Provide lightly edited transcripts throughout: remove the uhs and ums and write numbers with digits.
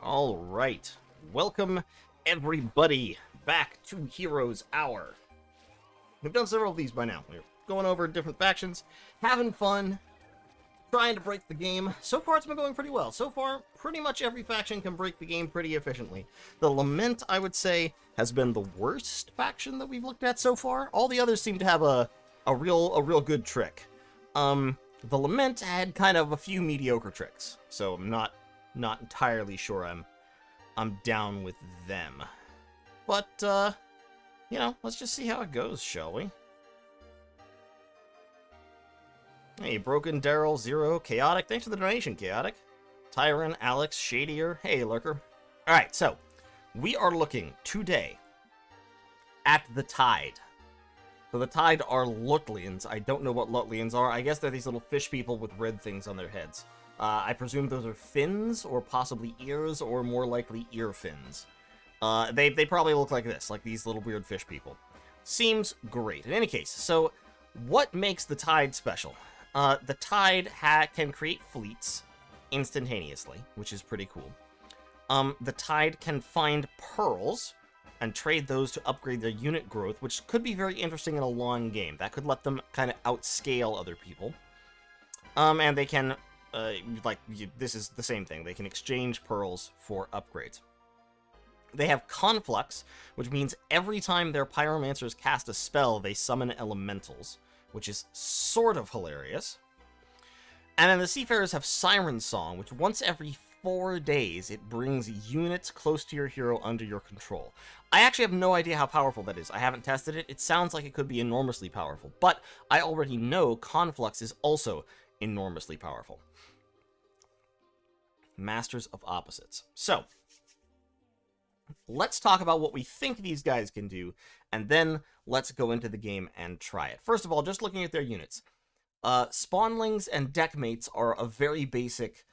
Alright, welcome everybody back to Heroes Hour. We've done several of these by now. We're going over different factions, having fun, trying to break the game. So far it's been going pretty well. So far, pretty much every faction can break the game pretty efficiently. The Lament, I would say, has been the worst faction that we've looked at so far. All the others seem to have a real good trick. The Lament had kind of a few mediocre tricks, so I'm not entirely sure I'm down with them. But, you know, let's just see how it goes, shall we? Hey, Broken, Daryl, Zero, Chaotic, thanks for the donation, Chaotic. Tyron, Alex, Shadier, hey, Lurker. Alright, so, we are looking today at the Tide. So the Tide are Lutlians. I don't know what Lutlians are. I guess they're these little fish people with red things on their heads. I presume those are fins, or possibly ears, or more likely ear fins. They probably look like this, like these little weird fish people. Seems great. In any case, so what makes the Tide special? The Tide can create fleets instantaneously, which is pretty cool. The Tide can find pearls and trade those to upgrade their unit growth, which could be very interesting in a long game. That could let them kind of outscale other people. And they can... this is the same thing. They can exchange pearls for upgrades. They have Conflux, which means every time their pyromancers cast a spell, they summon elementals, which is sort of hilarious. And then the Seafarers have Siren Song, which once every 4 days, it brings units close to your hero under your control. I actually have no idea how powerful that is. I haven't tested it. It sounds like it could be enormously powerful, but I already know Conflux is also enormously powerful. Masters of Opposites. So, let's talk about what we think these guys can do, and then let's go into the game and try it. First of all, just looking at their units. Spawnlings and Deckmates are a very basic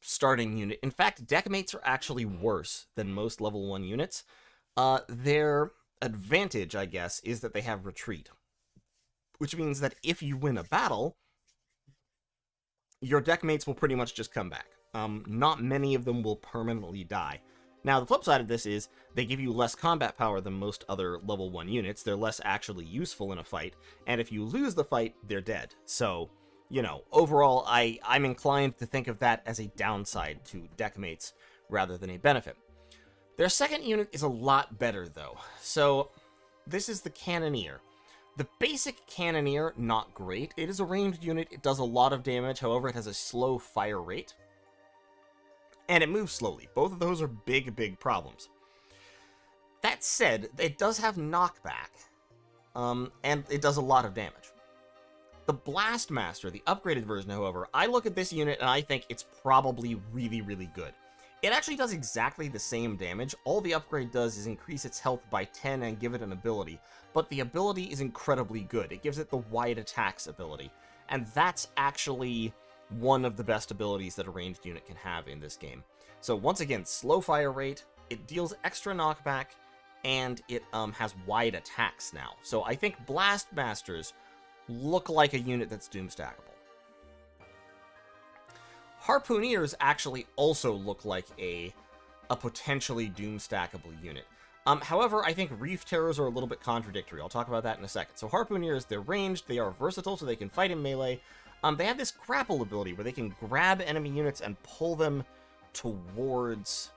starting unit. In fact, Deckmates are actually worse than most level 1 units. Their advantage, I guess, is that they have Retreat, which means that if you win a battle, your Deckmates will pretty much just come back. Not many of them will permanently die. Now, the flip side of this is they give you less combat power than most other level 1 units. They're less actually useful in a fight, and if you lose the fight, they're dead. So, you know, overall, I'm inclined to think of that as a downside to Deckmates rather than a benefit. Their second unit is a lot better, though. So, this is the Cannoneer. The basic Cannoneer, not great. It is a ranged unit, it does a lot of damage, however, it has a slow fire rate. And it moves slowly. Both of those are big problems. That said, it does have knockback, and it does a lot of damage. The Blastmaster, the upgraded version, however, I look at this unit and I think it's probably really good. It actually does exactly the same damage. All the upgrade does is increase its health by 10 and give it an ability, but the ability is incredibly good. It gives it the wide attacks ability, and that's actually one of the best abilities that a ranged unit can have in this game. So once again, slow fire rate, it deals extra knockback, and it has wide attacks now. So I think Blastmasters look like a unit that's doomstackable. Harpooneers actually also look like a potentially doomstackable unit. However, I think Reef Terrors are a little bit contradictory. I'll talk about that in a second. So Harpooneers, they're ranged, they are versatile, so they can fight in melee. They have this grapple ability where they can grab enemy units and pull them towards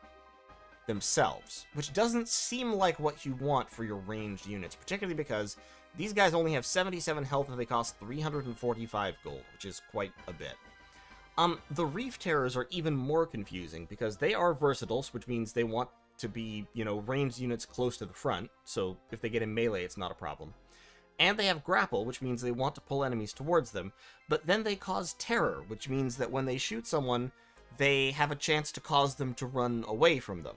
themselves, which doesn't seem like what you want for your ranged units, particularly because these guys only have 77 health and they cost 345 gold, which is quite a bit. The Reef Terrors are even more confusing because they are versatile, which means they want to be, you know, ranged units close to the front, so if they get in melee, it's not a problem. And they have grapple, which means they want to pull enemies towards them, but then they cause terror, which means that when they shoot someone, they have a chance to cause them to run away from them.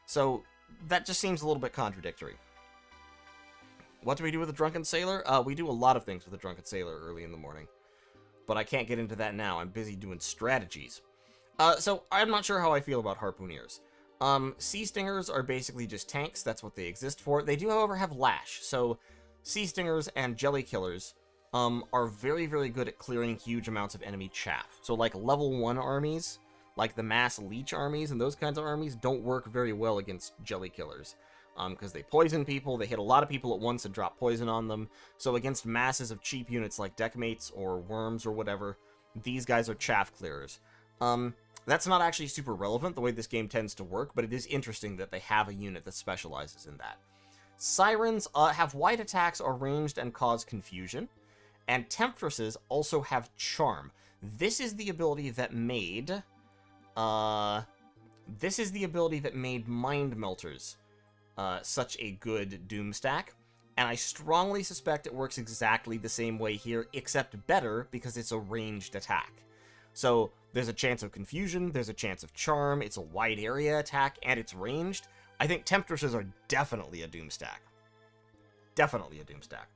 So that just seems a little bit contradictory. What do we do with the Drunken Sailor? We do a lot of things with the Drunken Sailor early in the morning, but I can't get into that now. I'm busy doing strategies. So I'm not sure how I feel about Harpooneers. Sea Stingers are basically just tanks. That's what they exist for. They do, however, have Lash, so Sea Stingers and Jelly Killers are very good at clearing huge amounts of enemy chaff. So like level 1 armies, like the mass leech armies and those kinds of armies, don't work very well against jelly killers. Because they poison people, they hit a lot of people at once and drop poison on them. So against masses of cheap units like deckmates or worms or whatever, these guys are chaff clearers. That's not actually super relevant, the way this game tends to work, but it is interesting that they have a unit that specializes in that. Sirens have wide attacks, are ranged, and cause confusion. And Temptresses also have Charm. This is the ability that made... Mind Melters such a good Doom stack. And I strongly suspect it works exactly the same way here, except better, because it's a ranged attack. So there's a chance of confusion, there's a chance of charm, it's a wide area attack, and it's ranged. I think Temptresses are definitely a Doom stack. Definitely a Doom stack.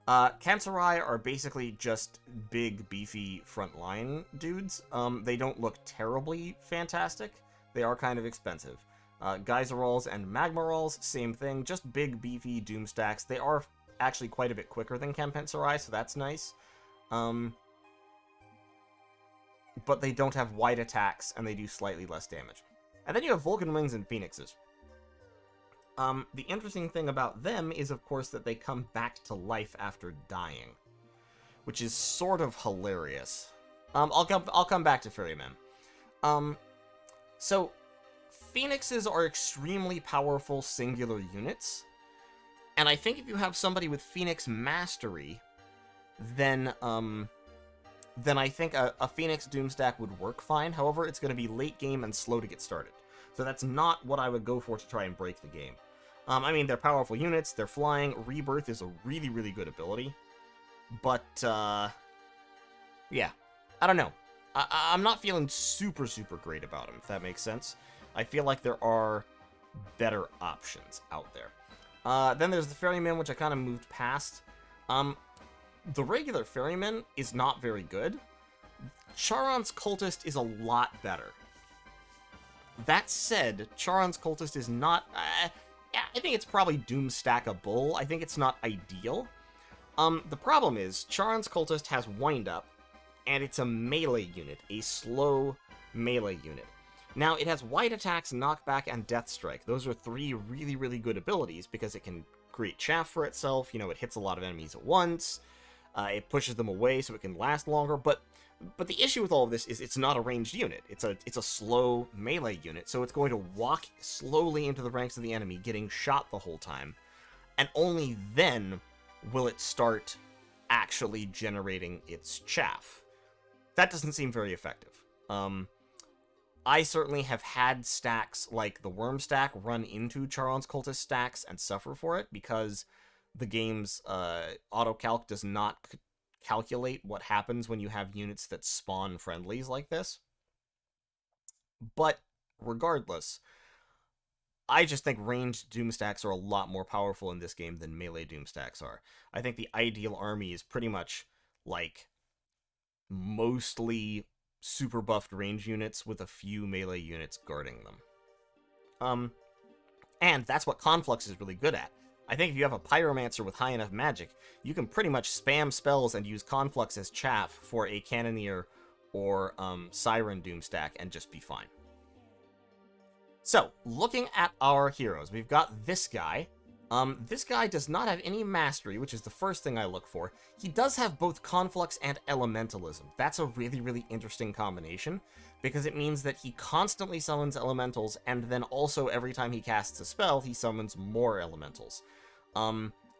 Kanserai are basically just big, beefy frontline dudes. They don't look terribly fantastic. They are kind of expensive. Geyserals and Magmarals, same thing, just big, beefy Doom stacks. They are actually quite a bit quicker than Kempenserai, so that's nice. But they don't have wide attacks, and they do slightly less damage. And then you have Vulcan Wings and Phoenixes. The interesting thing about them is, of course, that they come back to life after dying, which is sort of hilarious. I'll come back to Ferrymen. So Phoenixes are extremely powerful singular units, and I think if you have somebody with Phoenix Mastery, then I think a Phoenix Doomstack would work fine. However, it's going to be late game and slow to get started. So that's not what I would go for to try and break the game. I mean, they're powerful units, they're flying, Rebirth is a really, really good ability. But, yeah, I don't know. I'm not feeling super, super great about them, if that makes sense. I feel like there are better options out there. Then there's the Ferryman, which I kind of moved past. The regular Ferryman is not very good. Charon's Cultist is a lot better. That said, Charon's Cultist is not... I think it's probably Doomstackable. I think it's not ideal. The problem is, Charon's Cultist has Wind Up, and it's a melee unit, a slow melee unit. Now, it has wide attacks, knockback, and death strike. Those are three really, really good abilities, because it can create chaff for itself, you know, it hits a lot of enemies at once, it pushes them away so it can last longer, but the issue with all of this is it's not a ranged unit. It's a slow melee unit, so it's going to walk slowly into the ranks of the enemy, getting shot the whole time, and only then will it start actually generating its chaff. That doesn't seem very effective. I certainly have had stacks like the Worm stack run into Charon's Cultist stacks and suffer for it, because the game's autocalc does not calculate what happens when you have units that spawn friendlies like this. But regardless, I just think ranged Doomstacks are a lot more powerful in this game than melee Doomstacks are. I think the ideal army is pretty much like mostly super buffed range units with a few melee units guarding them. And that's what Conflux is really good at. I think if you have a Pyromancer with high enough magic, you can pretty much spam spells and use Conflux as chaff for a Cannoneer or Siren Doomstack and just be fine. So, looking at our heroes, we've got this guy. This guy does not have any mastery, which is the first thing I look for. He does have both Conflux and Elementalism. That's a really, really interesting combination, because it means that he constantly summons elementals, and then also every time he casts a spell, he summons more elementals.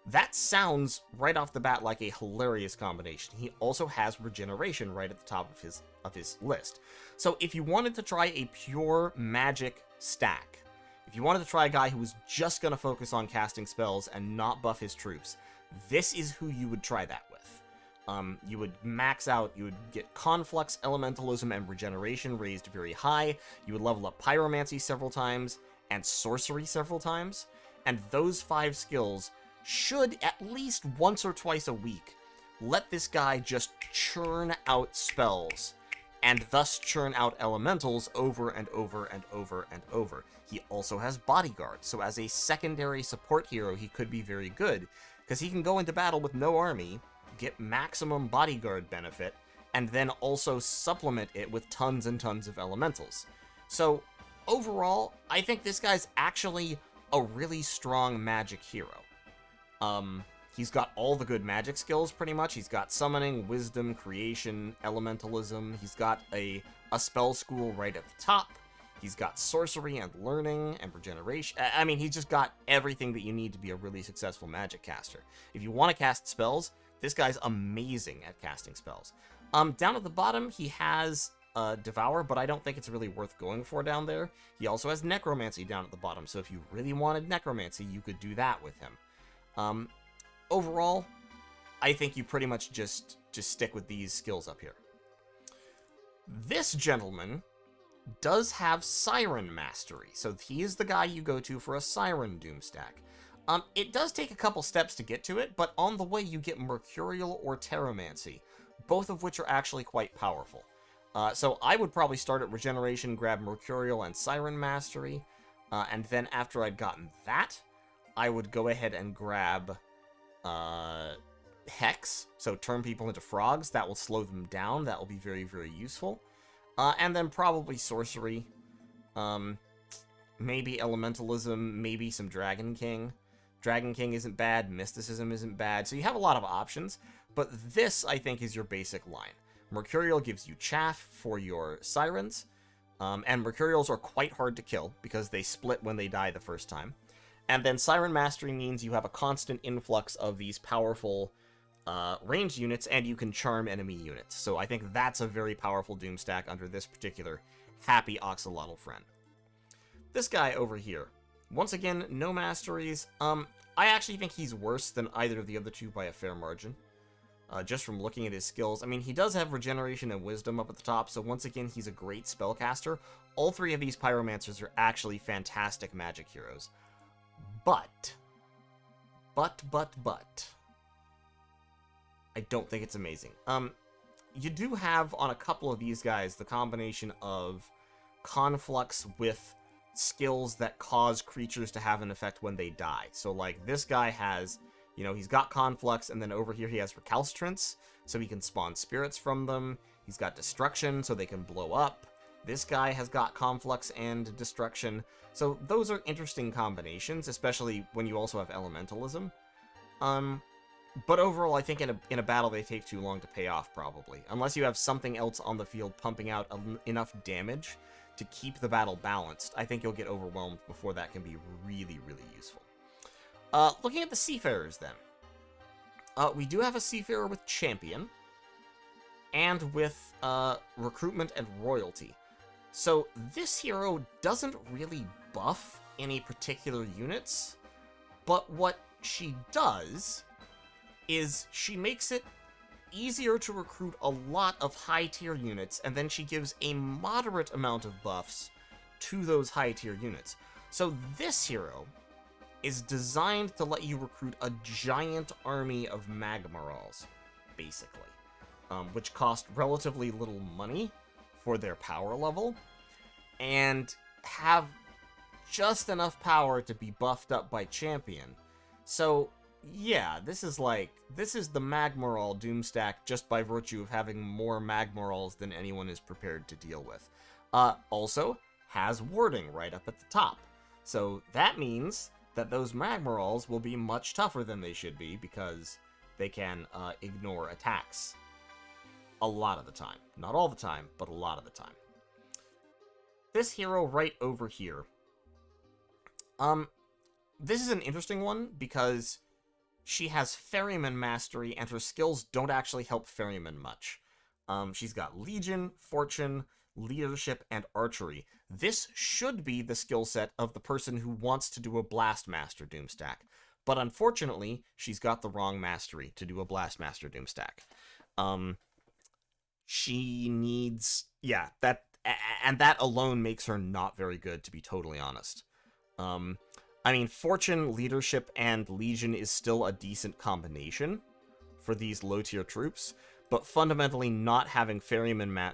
That sounds right off the bat like a hilarious combination. He also has regeneration right at the top of his list. So if you wanted to try a pure magic stack, if you wanted to try a guy who was just going to focus on casting spells and not buff his troops, this is who you would try that with. You would max out, you would get Conflux, Elementalism, and Regeneration raised very high, you would level up Pyromancy several times, and Sorcery several times, and those 5 skills should, at least once or twice a week, let this guy just churn out spells, and thus churn out elementals over and over and over and over. He also has Bodyguard, so as a secondary support hero, he could be very good, because he can go into battle with no army, get maximum Bodyguard benefit, and then also supplement it with tons and tons of elementals. So, overall, I think this guy's actually a really strong magic hero. He's got all the good magic skills, pretty much. He's got summoning, wisdom, creation, elementalism. He's got a spell school right at the top. He's got sorcery and learning and regeneration. I mean, he's just got everything that you need to be a really successful magic caster. If you want to cast spells, this guy's amazing at casting spells. Down at the bottom, he has Devour, but I don't think it's really worth going for down there. He also has Necromancy down at the bottom, so if you really wanted Necromancy, you could do that with him. Overall, I think you pretty much just stick with these skills up here. This gentleman does have Siren Mastery, so he is the guy you go to for a Siren Doom stack. It does take a couple steps to get to it, but on the way you get Mercurial or Terramancy, both of which are actually quite powerful. So I would probably start at Regeneration, grab Mercurial and Siren Mastery, and then after I'd gotten that, I would go ahead and grab Hex, so turn people into frogs. That will slow them down. That will be very, very useful. And then probably Sorcery, maybe Elementalism, maybe some Dragon King. Dragon King isn't bad, Mysticism isn't bad, so you have a lot of options, but this, I think, is your basic line. Mercurial gives you Chaff for your Sirens, and Mercurials are quite hard to kill, because they split when they die the first time. And then Siren Mastery means you have a constant influx of these powerful ranged units, and you can charm enemy units. So I think that's a very powerful Doom stack under this particular happy Oxalotl friend. This guy over here, once again, no masteries. I actually think he's worse than either of the other two by a fair margin. Just from looking at his skills. I mean, he does have Regeneration and Wisdom up at the top, so once again, he's a great spellcaster. All three of these Pyromancers are actually fantastic magic heroes. But, I don't think it's amazing. You do have, on a couple of these guys, the combination of Conflux with skills that cause creatures to have an effect when they die. So, like, this guy has, you know, he's got Conflux, and then over here he has Recalcitrance, so he can spawn spirits from them. He's got Destruction, so they can blow up. This guy has got Conflux and Destruction. So those are interesting combinations, especially when you also have Elementalism. But overall, I think in a battle they take too long to pay off, probably. Unless you have something else on the field pumping out enough damage to keep the battle balanced, I think you'll get overwhelmed before that can be really, really useful. Looking at the Seafarers, then. We do have a Seafarer with Champion, and with Recruitment and Royalty. So this hero doesn't really buff any particular units, but what she does is she makes it easier to recruit a lot of high-tier units, and then she gives a moderate amount of buffs to those high-tier units. So this hero is designed to let you recruit a giant army of Magmarals, basically, which cost relatively little money for their power level, and have just enough power to be buffed up by Champion. So, yeah, this is the Magmaral Doom stack just by virtue of having more Magmarals than anyone is prepared to deal with. Also, has Warding right up at the top. So that means that those Magmarals will be much tougher than they should be, because they can ignore attacks. A lot of the time. Not all the time, but a lot of the time. This hero right over here. This is an interesting one, because she has Ferryman Mastery, and her skills don't actually help Ferryman much. She's got Legion, Fortune, Leadership, and Archery. This should be the skill set of the person who wants to do a Blastmaster Doom stack. But unfortunately, she's got the wrong mastery to do a Blastmaster Doom stack. She needs... yeah, and that alone makes her not very good, to be totally honest. I mean, Fortune, Leadership, and Legion is still a decent combination for these low-tier troops, but fundamentally not having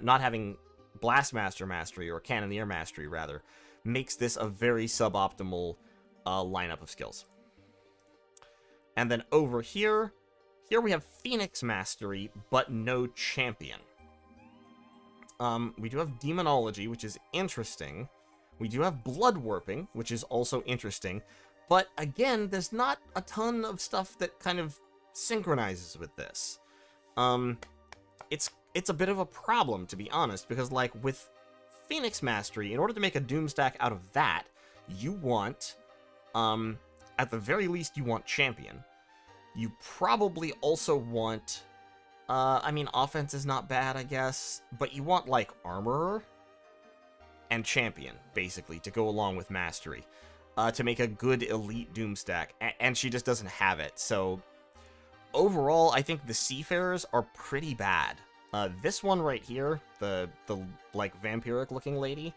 not having Blastmaster Mastery, or Cannoneer Mastery, rather, makes this a very suboptimal lineup of skills. And then over here we have Phoenix Mastery, but no Champion. We do have Demonology, which is interesting. We do have Blood Warping, which is also interesting. But again, there's not a ton of stuff that kind of synchronizes with this. It's a bit of a problem, to be honest, because like with Phoenix Mastery, in order to make a Doom stack out of that, you want, at the very least, you want Champion. You probably also want, I mean, Offense is not bad, I guess, but you want, like, Armorer and Champion, basically, to go along with Mastery, to make a good Elite Doom stack, and she just doesn't have it, so overall, I think the Seafarers are pretty bad. This one right here, the like, vampiric-looking lady,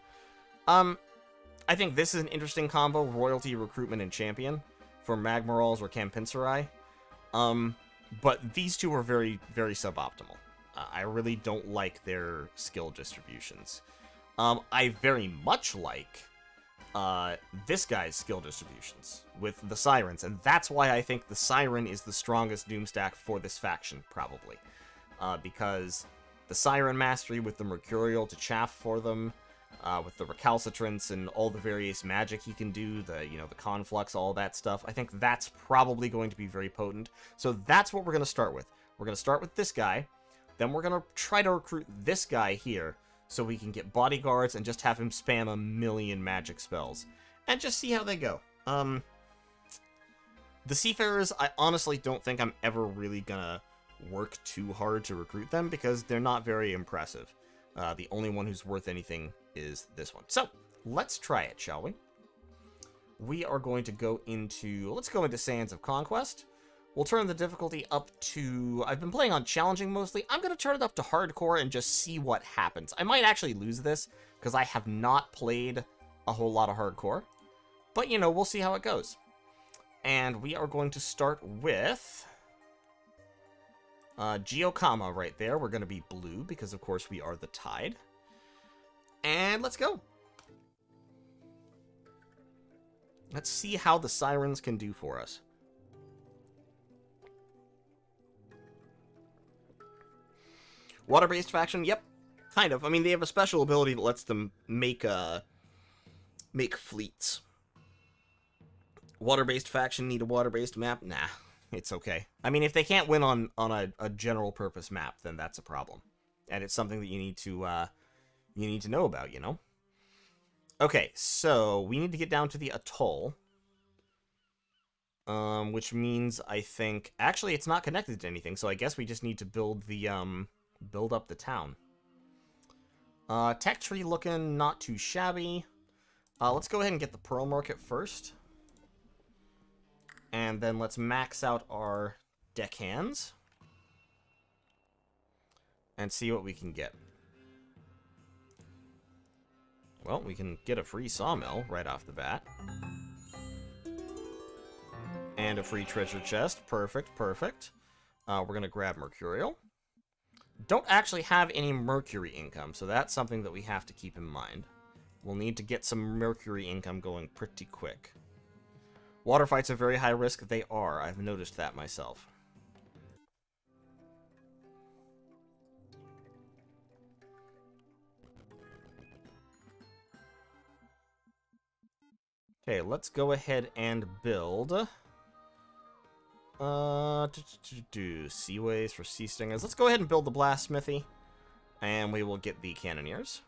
I think this is an interesting combo, Royalty, Recruitment, and Champion, for Magmarals or Campinsarai. But these two are very, very suboptimal. I really don't like their skill distributions. I very much like this guy's skill distributions with the Sirens, and that's why I think the Siren is the strongest Doom stack for this faction, probably. Because the Siren Mastery with the Mercurial to chaff for them, with the Recalcitrance and all the various magic he can do, the Conflux, all that stuff, I think that's probably going to be very potent. So that's what we're going to start with. We're going to start with this guy, then we're going to try to recruit this guy here, so we can get bodyguards and just have him spam a million magic spells. And just see how they go. The Seafarers, I honestly don't think I'm ever really gonna work too hard to recruit them, because they're not very impressive. The only one who's worth anything is this one. So, let's try it, shall we? We are going to go into... Let's go into Sands of Conquest. We'll turn the difficulty up to... I've been playing on challenging mostly. I'm going to turn it up to hardcore and just see what happens. I might actually lose this, because I have not played a whole lot of hardcore. But, you know, we'll see how it goes. And we are going to start with... Geokama right there. We're going to be blue, because of course we are the Tide. And let's go. Let's see how the Sirens can do for us. Water-based faction, yep, kind of. I mean, they have a special ability that lets them make fleets. Water-based faction need a water-based map? Nah, it's okay. I mean, if they can't win on a general-purpose map, then that's a problem, and it's something that you need to know about, you know. Okay, so we need to get down to the atoll, which means I think actually it's not connected to anything, so I guess we just need to build the build up the town. Tech tree looking not too shabby. Let's go ahead and get the pearl market first. And then let's max out our deckhands. And see what we can get. Well, we can get a free sawmill right off the bat. And a free treasure chest. Perfect, perfect. We're going to grab Mercurial. Don't actually have any Mercury income, so that's something that we have to keep in mind. We'll need to get some Mercury income going pretty quick. Water fights are very high risk. They are. I've noticed that myself. Okay, let's go ahead and build... Seaways for sea stingers. Let's go ahead and build the blast smithy, and we will get the cannoneers.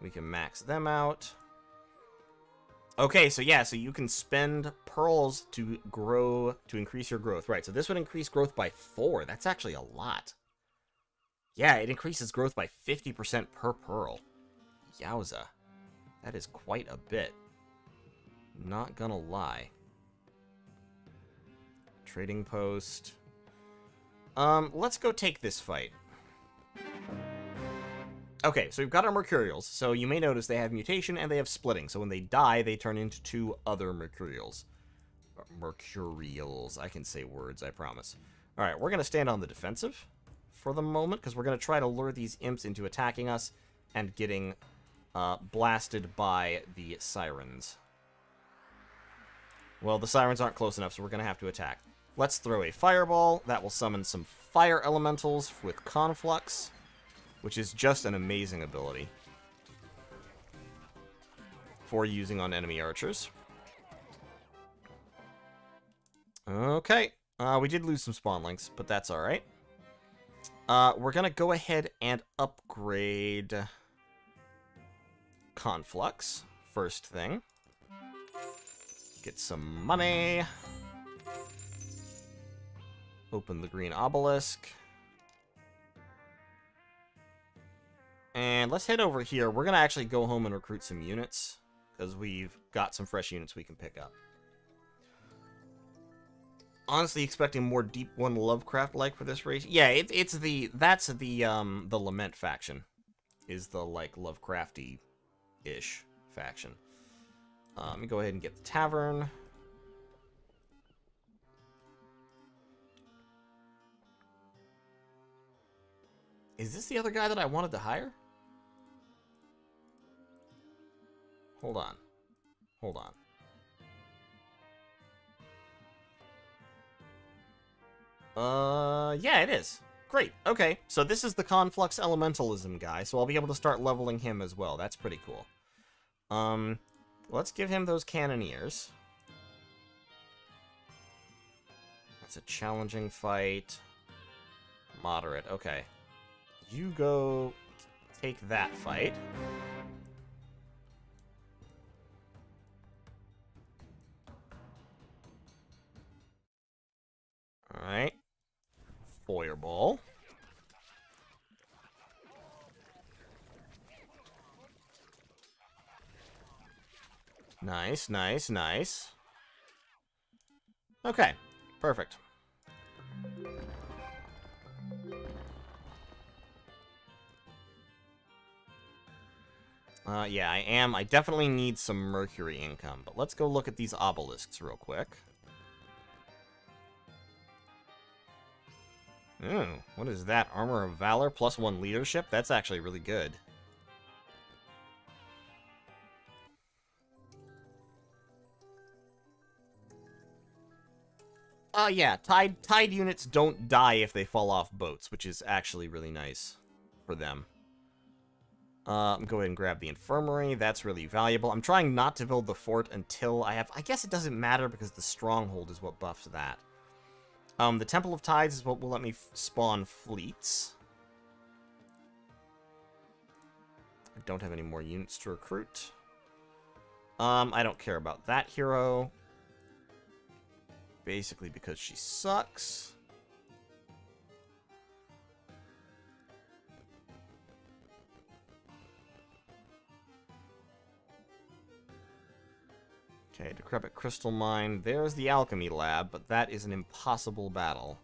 We can max them out. Okay, so yeah, so you can spend pearls to grow, to increase your growth. Right, so this would increase growth by 4. That's actually a lot. Yeah, it increases growth by 50% per pearl. Yowza. That is quite a bit. Not gonna lie. Trading post. Let's go take this fight. Okay, so we've got our Mercurials. So you may notice they have mutation and they have splitting. So when they die, they turn into 2 other Mercurials. Mercurials. I can say words, I promise. Alright, we're going to stand on the defensive for the moment, because we're going to try to lure these imps into attacking us and getting blasted by the Sirens. Well, the Sirens aren't close enough, so we're going to have to attack. Let's throw a fireball. That will summon some fire elementals with Conflux. which is just an amazing ability for using on enemy archers. Okay, we did lose some spawn links, but that's alright. We're gonna go ahead and upgrade Conflux, first thing. Get some money. Open the green obelisk. And let's head over here. We're gonna actually go home and recruit some units, because we've got some fresh units we can pick up. Honestly, expecting more Deep One Lovecraft-like for this race. Yeah, that's the Lament faction, is the like Lovecrafty-ish faction. Let me go ahead and get the tavern. Is this the other guy that I wanted to hire? Hold on. Hold on. Yeah, it is. Great. Okay, so this is the Conflux Elementalism guy, so I'll be able to start leveling him as well. That's pretty cool. Let's give him those cannoneers. That's a challenging fight. Moderate. Okay. You go take that fight. Alright. Feuerball. Nice, nice, nice. Okay, perfect. Yeah, I definitely need some Mercury income, but let's go look at these obelisks real quick. Ooh, what is that? Armor of Valor, +1 leadership? That's actually really good. Yeah, Tide units don't die if they fall off boats, which is actually really nice for them. Go ahead and grab the infirmary. That's really valuable. I'm trying not to build the fort until I have... I guess it doesn't matter because the stronghold is what buffs that. The Temple of Tides is what will let me spawn fleets. I don't have any more units to recruit. I don't care about that hero. Basically because she sucks. Okay, Decrepit Crystal Mine. There's the Alchemy Lab, but that is an impossible battle.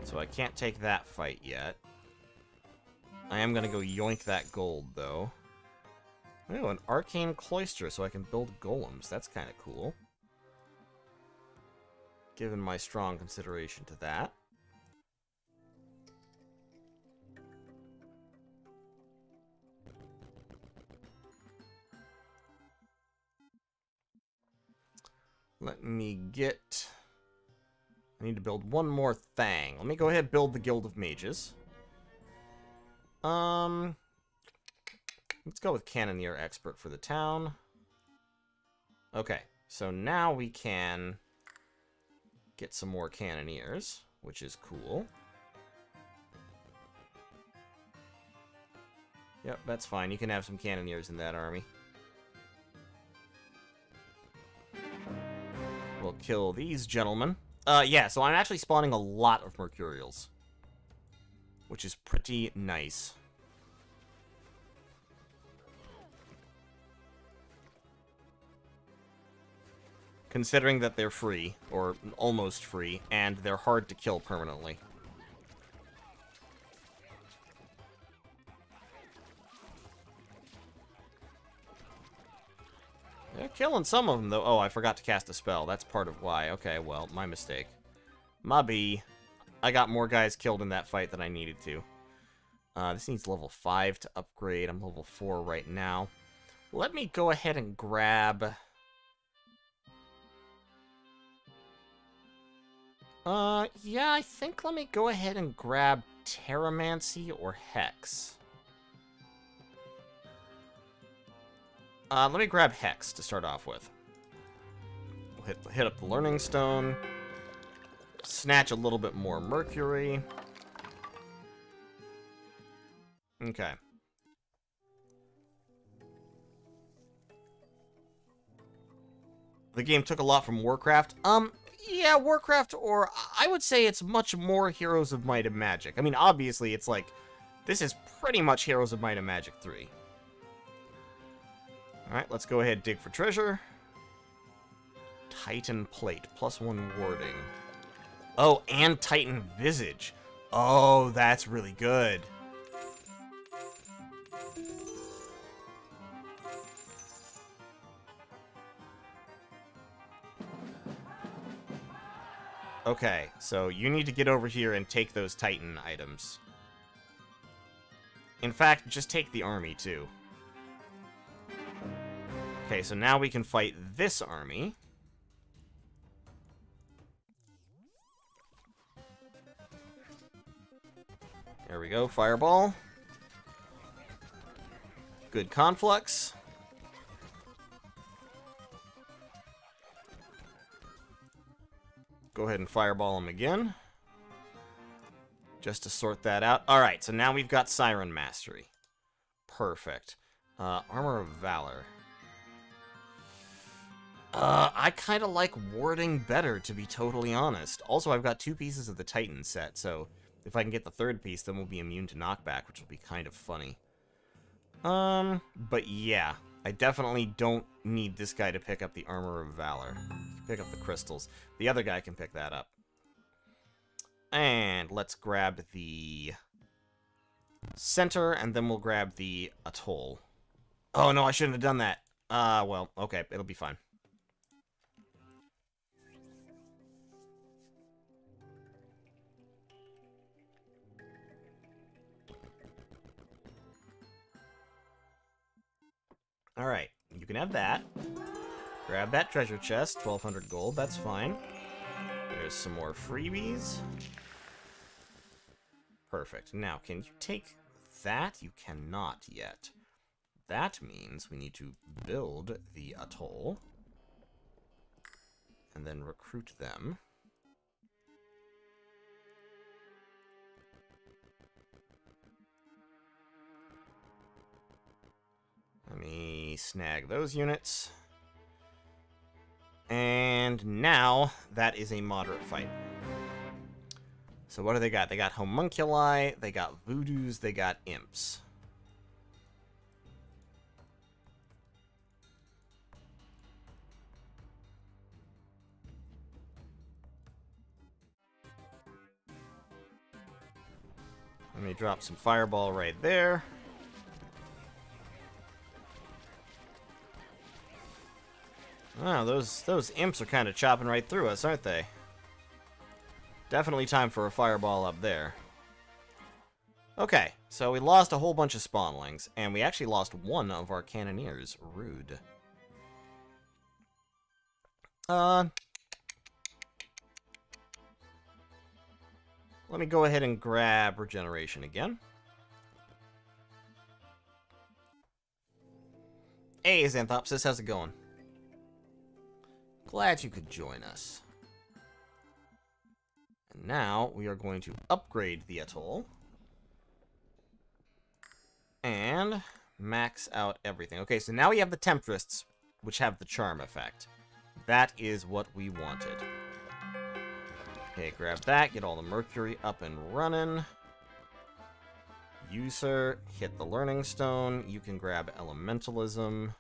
So I can't take that fight yet. I am going to go yoink that gold, though. Oh, an Arcane Cloister, so I can build golems. That's kind of cool. Given my strong consideration to that. Let me get... I need to build one more thing. Let me go ahead and build the Guild of Mages. Let's go with Cannoneer Expert for the town. Okay, so now we can get some more Cannoneers, which is cool. Yep, that's fine. You can have some Cannoneers in that army. We'll kill these gentlemen. Yeah, so I'm actually spawning a lot of Mercurials, which is pretty nice. Considering that they're free, or almost free, and they're hard to kill permanently. They're killing some of them, though. Oh, I forgot to cast a spell. That's part of why. Okay, well, my mistake. Maybe. I got more guys killed in that fight than I needed to. This needs level 5 to upgrade. I'm level 4 right now. Let me go ahead and grab... yeah, I think let me go ahead and grab Terramancy or Hex? Let me grab Hex to start off with. We'll hit up the Learning Stone. Snatch a little bit more Mercury. Okay. The game took a lot from Warcraft. Yeah, Warcraft, or I would say it's much more Heroes of Might and Magic. I mean, obviously, it's like, this is pretty much Heroes of Might and Magic 3. Alright, let's go ahead and dig for treasure. Titan Plate, +1 warding. Oh, and Titan Visage. Oh, that's really good. Okay, so you need to get over here and take those Titan items. In fact, just take the army, too. Okay, so now we can fight this army. There we go, Fireball. Good Conflux. Go ahead and Fireball him again. Just to sort that out. Alright, so now we've got Siren Mastery. Perfect. Armor of Valor. I kind of like warding better, to be totally honest. Also, I've got 2 pieces of the Titan set, so if I can get the 3rd piece, then we'll be immune to knockback, which will be kind of funny. But yeah, I definitely don't need this guy to pick up the Armor of Valor. Pick up the crystals. The other guy can pick that up. And let's grab the center, and then we'll grab the atoll. Oh, no, I shouldn't have done that. Well, okay, it'll be fine. Alright, you can have that. Grab that treasure chest, 1,200 gold, that's fine. There's some more freebies. Perfect. Now, can you take that? You cannot yet. That means we need to build the atoll. And then recruit them. Let me snag those units. And now, that is a moderate fight. So what do they got? They got homunculi, they got voodoos, they got imps. Let me drop some fireball right there. Wow, those imps are kind of chopping right through us, aren't they? Definitely time for a fireball up there. Okay, so we lost a whole bunch of spawnlings, and we actually lost one of our cannoneers. Rude. Let me go ahead and grab regeneration again. Hey, Xanthopsis, how's it going? Glad you could join us. And now we are going to upgrade the atoll. And max out everything. Okay, so now we have the Tempestrists, which have the charm effect. That is what we wanted. Okay, grab that, get all the Mercury up and running. User, hit the Learning Stone. You can grab Elementalism.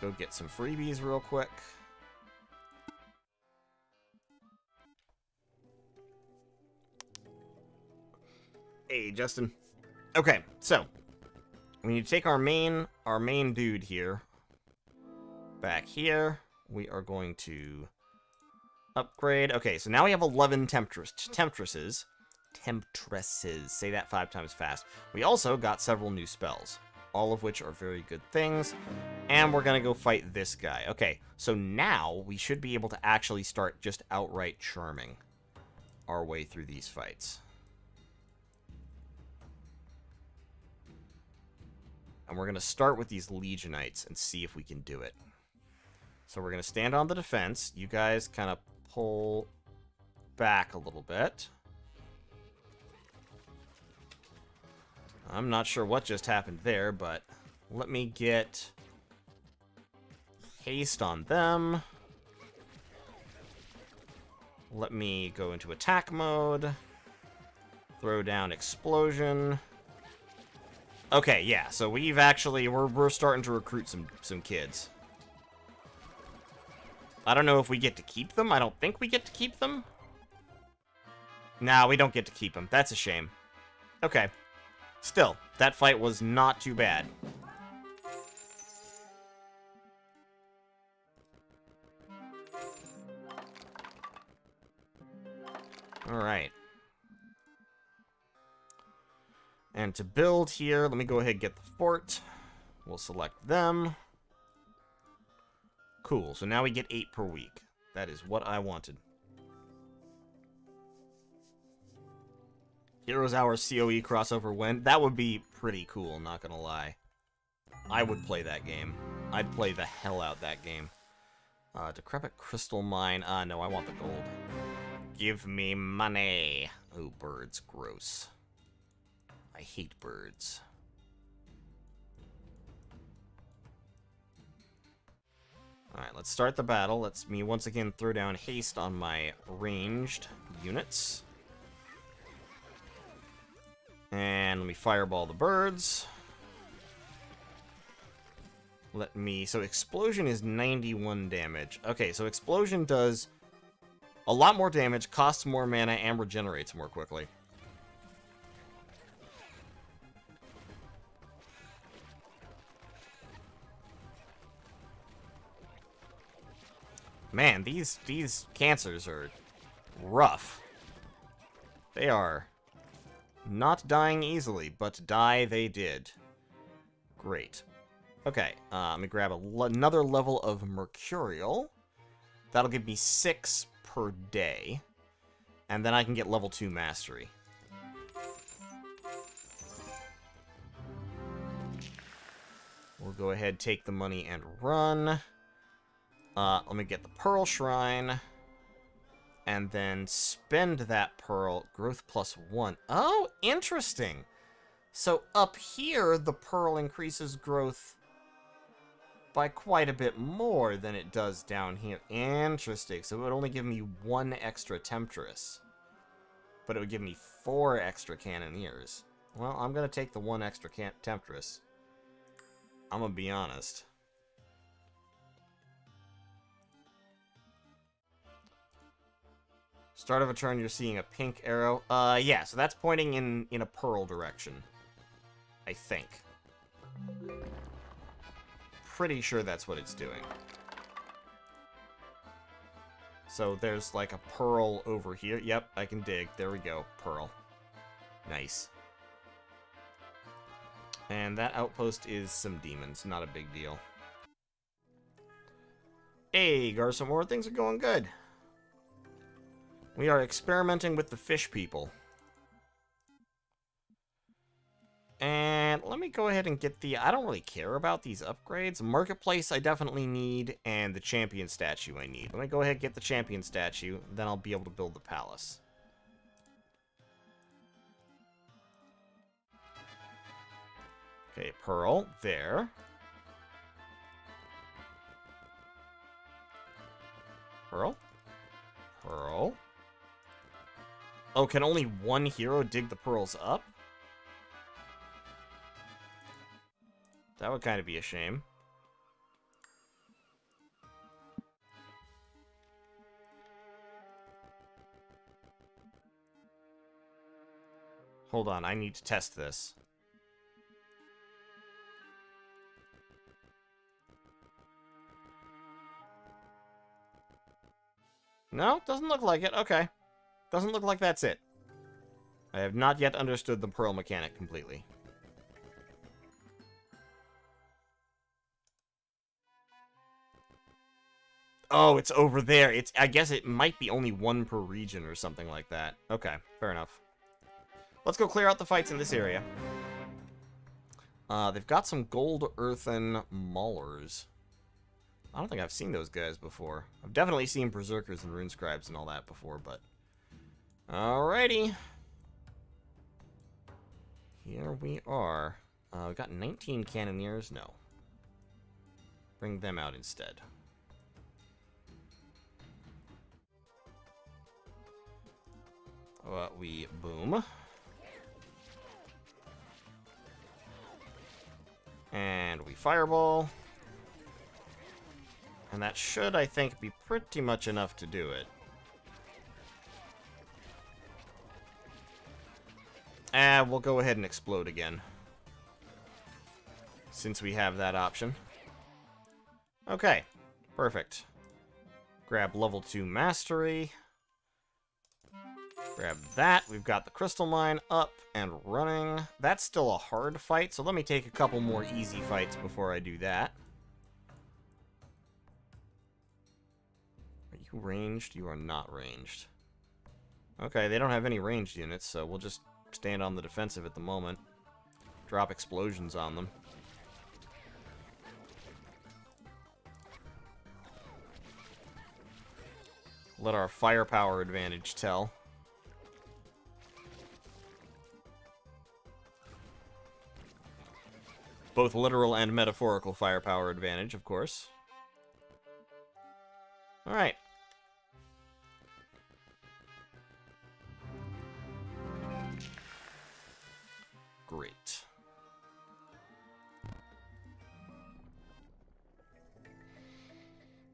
Go get some freebies real quick. Hey, Justin. Okay, so we need to take our main dude here. Back here, we are going to upgrade. Okay, so now we have 11 Temptresses. Say that 5 times fast. We also got several new spells. all of which are very good things. And we're going to go fight this guy. Okay, so now we should be able to actually start just outright charming our way through these fights. And we're going to start with these Legionites and see if we can do it. So we're going to stand on the defense. You guys kind of pull back a little bit. I'm not sure what just happened there, but let me get haste on them. Let me go into attack mode. Throw down explosion. Okay, yeah, so we've actually, we're starting to recruit some kids. I don't know if we get to keep them. I don't think we get to keep them. Nah, we don't get to keep them. That's a shame. Okay. Still, that fight was not too bad. Alright. And to build here, let me go ahead and get the fort. We'll select them. Cool, so now we get 8 per week. That is what I wanted. Heroes Hour COE crossover when? That would be pretty cool, not gonna lie. I would play that game. I'd play the hell out that game. Decrepit Crystal Mine. No, I want the gold. Give me money. Oh, birds. Gross. I hate birds. Alright, let's start the battle. Let's me once again throw down haste on my ranged units. And let me fireball the birds. Let me... So explosion is 91 damage. Okay, so explosion does a lot more damage, costs more mana, and regenerates more quickly. Man, these cancers are rough. They are not dying easily, but die they did. Great. Okay, let me grab another level of Mercurial. That'll give me 6 per day. And then I can get level 2 Mastery. We'll go ahead, take the money, and run. Let me get the Pearl Shrine. And then spend that Pearl. Growth +1. Oh, interesting. So up here, the Pearl increases growth by quite a bit more than it does down here. Interesting. So it would only give me 1 extra Temptress. But it would give me 4 extra Cannoneers. Well, I'm going to take the 1 extra Temptress. I'm going to be honest. Start of a turn, you're seeing a pink arrow. Yeah, so that's pointing in a pearl direction. I think. Pretty sure that's what it's doing. So there's like a pearl over here. Yep, I can dig. There we go. Pearl. Nice. And that outpost is some demons. Not a big deal. Hey, Garsamore, things are going good. We are experimenting with the fish people. And let me go ahead and get the... I don't really care about these upgrades. Marketplace I definitely need, and the champion statue I need. Let me go ahead and get the champion statue, then I'll be able to build the palace. Okay, Pearl, there. Pearl. Pearl. Oh, can only 1 hero dig the pearls up? That would kind of be a shame. Hold on, I need to test this. No, doesn't look like it. Okay. Doesn't look like that's it. I have not yet understood the pearl mechanic completely. Oh, it's over there. I guess it might be only one per region or something like that. Okay, fair enough. Let's go clear out the fights in this area. They've got some gold earthen maulers. I don't think I've seen those guys before. I've definitely seen berserkers and rune scribes and all that before, but... Alrighty. Here we are. We've got 19 cannoneers. No. Bring them out instead. We boom. And we fireball. And that should, I think, be pretty much enough to do it. We'll go ahead and explode again. Since we have that option. Okay, perfect. Grab level 2 mastery. Grab that. We've got the crystal mine up and running. That's still a hard fight, so let me take a couple more easy fights before I do that. Are you ranged? You are not ranged. Okay, they don't have any ranged units, so we'll just stand on the defensive at the moment. Drop explosions on them. Let our firepower advantage tell. Both literal and metaphorical firepower advantage, of course. Alright. Great.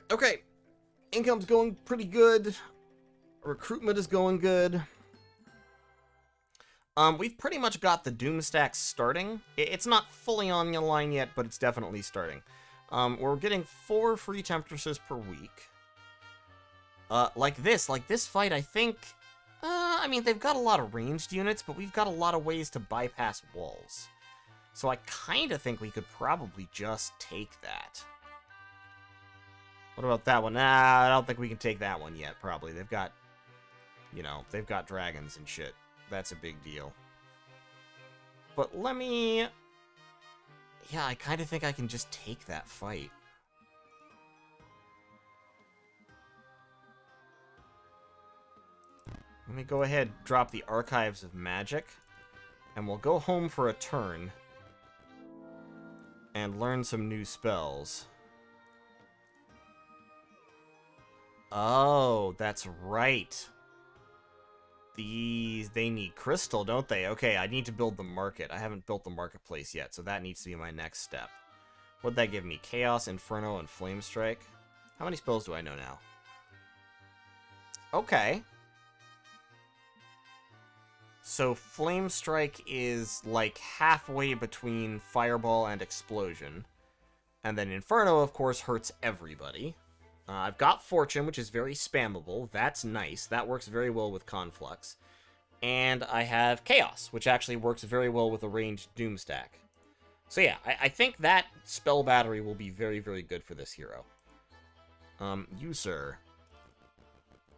Okay. Income's going pretty good. Recruitment is going good. We've pretty much got the Doom stack starting. It's not fully on the line yet, but it's definitely starting. We're getting 4 free Temptresses per week. Like this fight, I think... I mean, they've got a lot of ranged units, but we've got a lot of ways to bypass walls. So I kind of think we could probably just take that. What about that one? Nah, I don't think we can take that one yet, probably. They've got... You know, they've got dragons and shit. That's a big deal. But let me... Yeah, I kind of think I can just take that fight. Let me go ahead, drop the Archives of Magic, and we'll go home for a turn and learn some new spells. Oh, that's right. They need crystal, don't they? Okay, I need to build the market. I haven't built the marketplace yet, so that needs to be my next step. What'd that give me? Chaos, Inferno, and Flame Strike? How many spells do I know now? Okay. So Flame Strike is like halfway between Fireball and Explosion. And then Inferno, of course, hurts everybody. I've got Fortune, which is very spammable. That's nice. That works very well with Conflux. And I have Chaos, which actually works very well with a ranged Doom stack. So yeah, I think that spell battery will be very, very good for this hero. You, sir.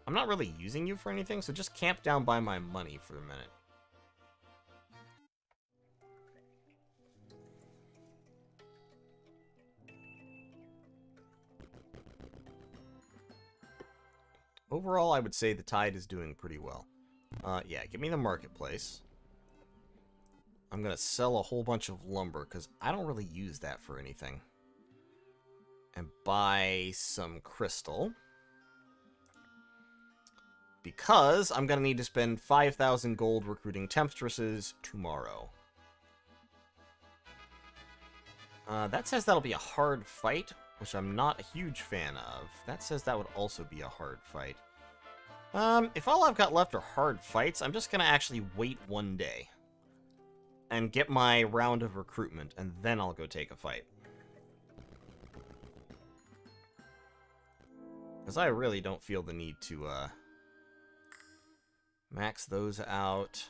I'm not really using you for anything, so just camp down by my money for a minute. Overall, I would say the Tide is doing pretty well. Yeah, give me the marketplace. I'm going to sell a whole bunch of lumber, because I don't really use that for anything. And buy some crystal. Because I'm going to need to spend 5,000 gold recruiting Temptresses tomorrow. That says that'll be a hard fight, which I'm not a huge fan of. That says that would also be a hard fight. If all I've got left are hard fights, I'm just gonna actually wait one day. And get my round of recruitment, and then I'll go take a fight. Because I really don't feel the need to, max those out.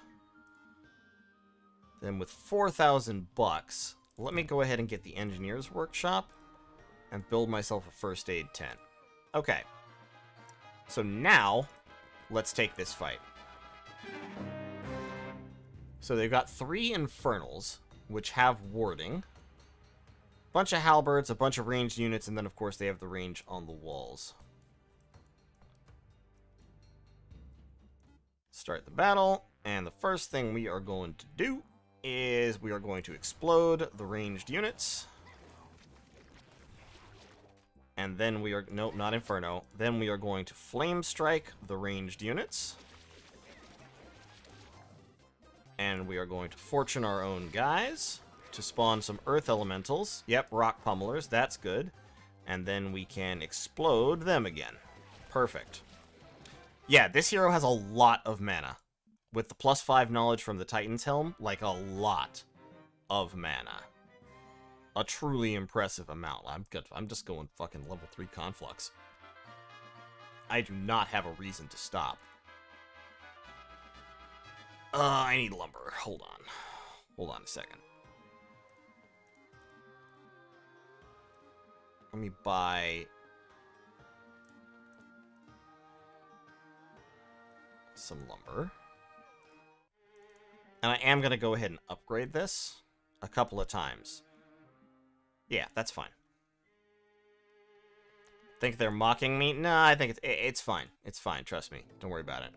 Then with 4,000 bucks, let me go ahead and get the Engineer's Workshop and build myself a first aid tent. Okay. So now, let's take this fight. So they've got 3 Infernals, which have warding. Bunch of halberds, a bunch of ranged units, and then of course they have the range on the walls. Start the battle, and the first thing we are going to do is we are going to explode the ranged units. And then we are... Nope, not Inferno. Then we are going to Flame Strike the ranged units. And we are going to Fortune our own guys to spawn some Earth Elementals. Yep, Rock Pummelers, that's good. And then we can explode them again. Perfect. Yeah, this hero has a lot of mana. With the +5 knowledge from the Titan's Helm, like a lot of mana. A truly impressive amount. I'm just going fucking level 3 Conflux. I do not have a reason to stop. I need lumber. Hold on. Hold on a second. Let me buy some lumber. And I am going to go ahead and upgrade this a couple of times. Yeah, that's fine. Think they're mocking me? Nah, I think it's fine. It's fine, trust me. Don't worry about it.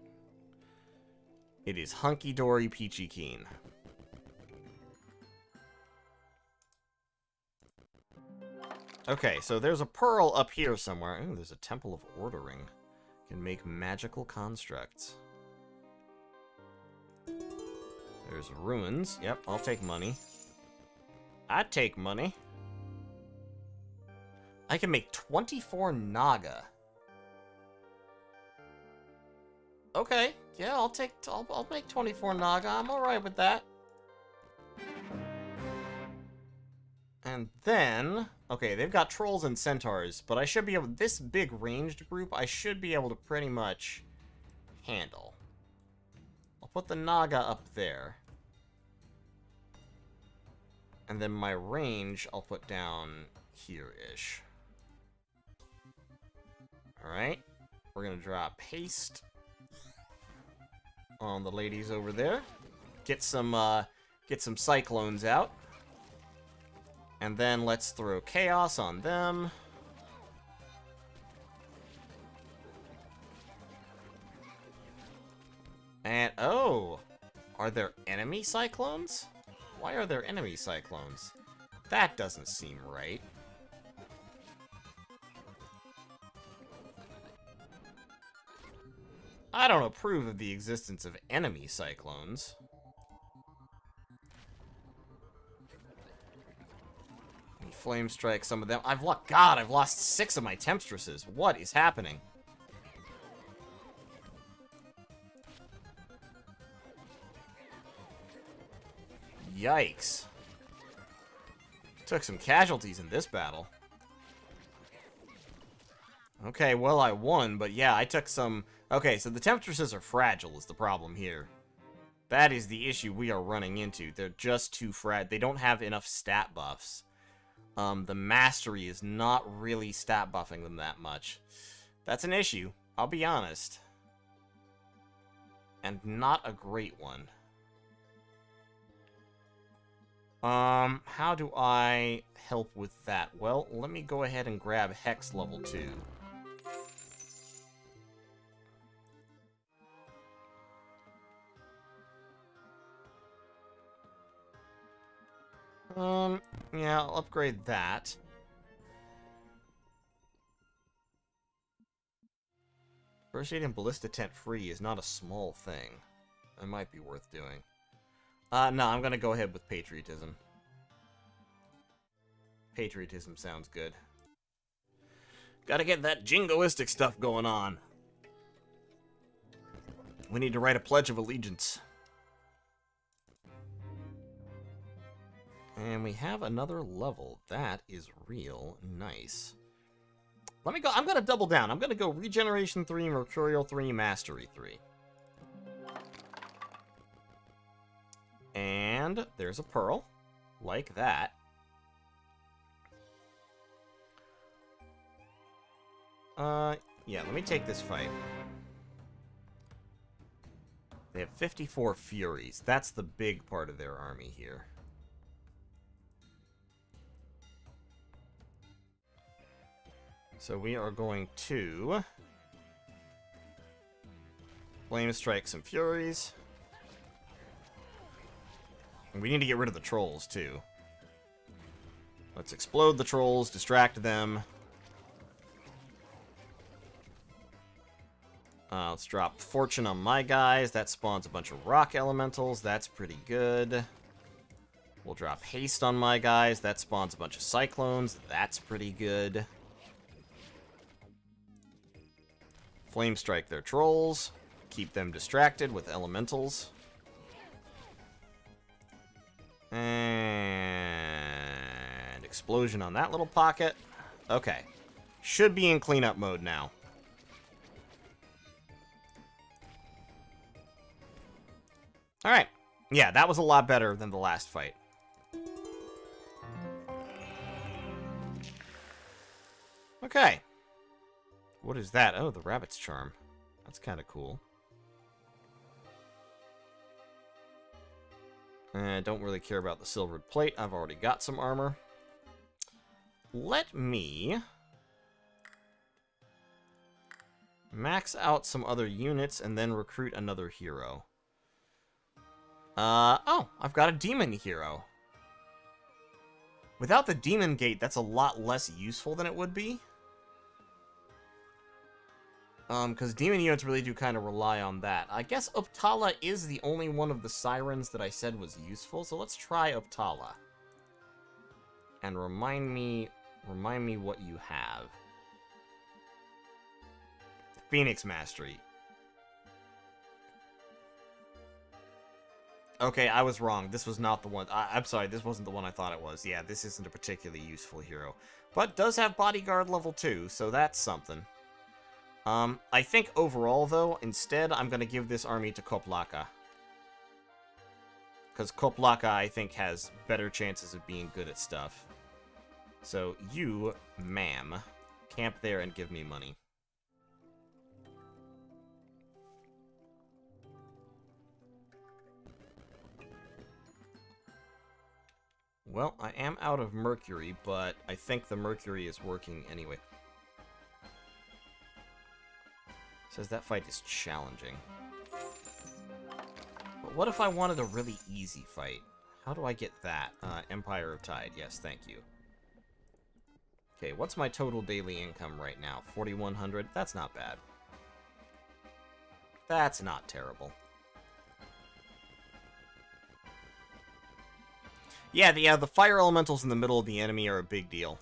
It is hunky-dory peachy keen. Okay, so there's a pearl up here somewhere. Ooh, there's a Temple of Ordering. Can make magical constructs. There's ruins. Yep, I'll take money. I'd take money. I can make 24 Naga. Okay, yeah, I'll make 24 Naga. I'm alright with that. And then, okay, they've got trolls and centaurs, but I should be able, this big ranged group, I should be able to pretty much handle. I'll put the Naga up there. And then my range, I'll put down here-ish. Alright, we're gonna drop haste on the ladies over there. Get some cyclones out. And then let's throw chaos on them. And, oh! Are there enemy cyclones? Why are there enemy cyclones? That doesn't seem right. I don't approve of the existence of enemy cyclones. Flame strike some of them. I've lost 6 of my Temptresses. What is happening? Yikes. Took some casualties in this battle. Okay, well, I won, but yeah, I took some... Okay, so the Temptresses are fragile is the problem here. That is the issue we are running into. They're just too fragile. They don't have enough stat buffs. The Mastery is not really stat buffing them that much. That's an issue, I'll be honest. And not a great one. How do I help with that? Well, let me go ahead and grab Hex level 2. Yeah, I'll upgrade that. First aid and ballista tent free is not a small thing. It might be worth doing. No, I'm gonna go ahead with patriotism. Patriotism sounds good. Gotta get that jingoistic stuff going on. We need to write a Pledge of Allegiance. And we have another level. That is real nice. Let me go. I'm going to double down. I'm going to go Regeneration 3, Mercurial 3, Mastery 3. And there's a pearl. Like that. Yeah, let me take this fight. They have 54 Furies. That's the big part of their army here. So we are going to Flame Strike some Furies. And we need to get rid of the trolls, too. Let's explode the trolls, distract them. Let's drop Fortune on my guys. That spawns a bunch of rock elementals. That's pretty good. We'll drop Haste on my guys. That spawns a bunch of cyclones. That's pretty good. Flame Strike their trolls. Keep them distracted with elementals. And explosion on that little pocket. Okay. Should be in cleanup mode now. Alright. Yeah, that was a lot better than the last fight. Okay. What is that? Oh, the Rabbit's Charm. That's kind of cool. I don't really care about the silvered plate. I've already got some armor. Let me max out some other units and then recruit another hero. Oh, I've got a demon hero. Without the demon gate, that's a lot less useful than it would be. Because demon units really do kind of rely on that. I guess Uptala is the only one of the sirens that I said was useful, so let's try Uptala. And remind me what you have. Phoenix Mastery. Okay, I was wrong. This was not the one. I'm sorry, this wasn't the one I thought it was. Yeah, this isn't a particularly useful hero. But does have Bodyguard level 2, so that's something. I think overall, though, instead, I'm going to give this army to Koplaka. Because Koplaka, I think, has better chances of being good at stuff. So, you, ma'am, camp there and give me money. Well, I am out of Mercury, but I think the Mercury is working anyway. Says that fight is challenging. But what if I wanted a really easy fight? How do I get that? Empire of Tide. Yes, thank you. Okay, what's my total daily income right now? 4,100? That's not bad. That's not terrible. Yeah, the fire elementals in the middle of the enemy are a big deal.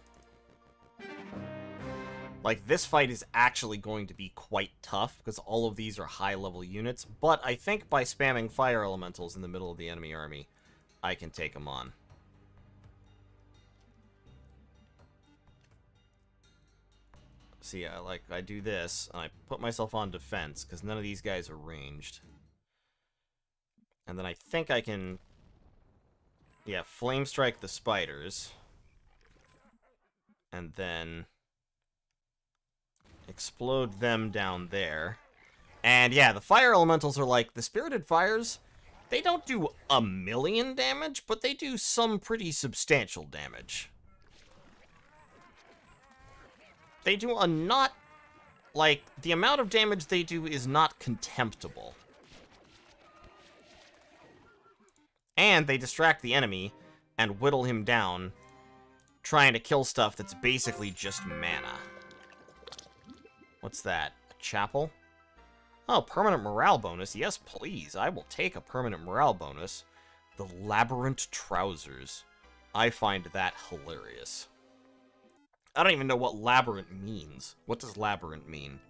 Like, this fight is actually going to be quite tough, because all of these are high-level units, but I think by spamming fire elementals in the middle of the enemy army, I can take them on. See, I do this, and I put myself on defense, because none of these guys are ranged. And then I think I can, yeah, flame strike the spiders. And then explode them down there. And yeah, the fire elementals are like, the spirited fires, they don't do 1,000,000 damage, but they do some pretty substantial damage. They do a not, like, the amount of damage they do is not contemptible. And they distract the enemy and whittle him down, trying to kill stuff that's basically just mana. What's that? A chapel? Oh, permanent morale bonus. Yes, please. I will take a permanent morale bonus. The Labyrinth Trousers. I find that hilarious. I don't even know what labyrinth means. What does labyrinth mean?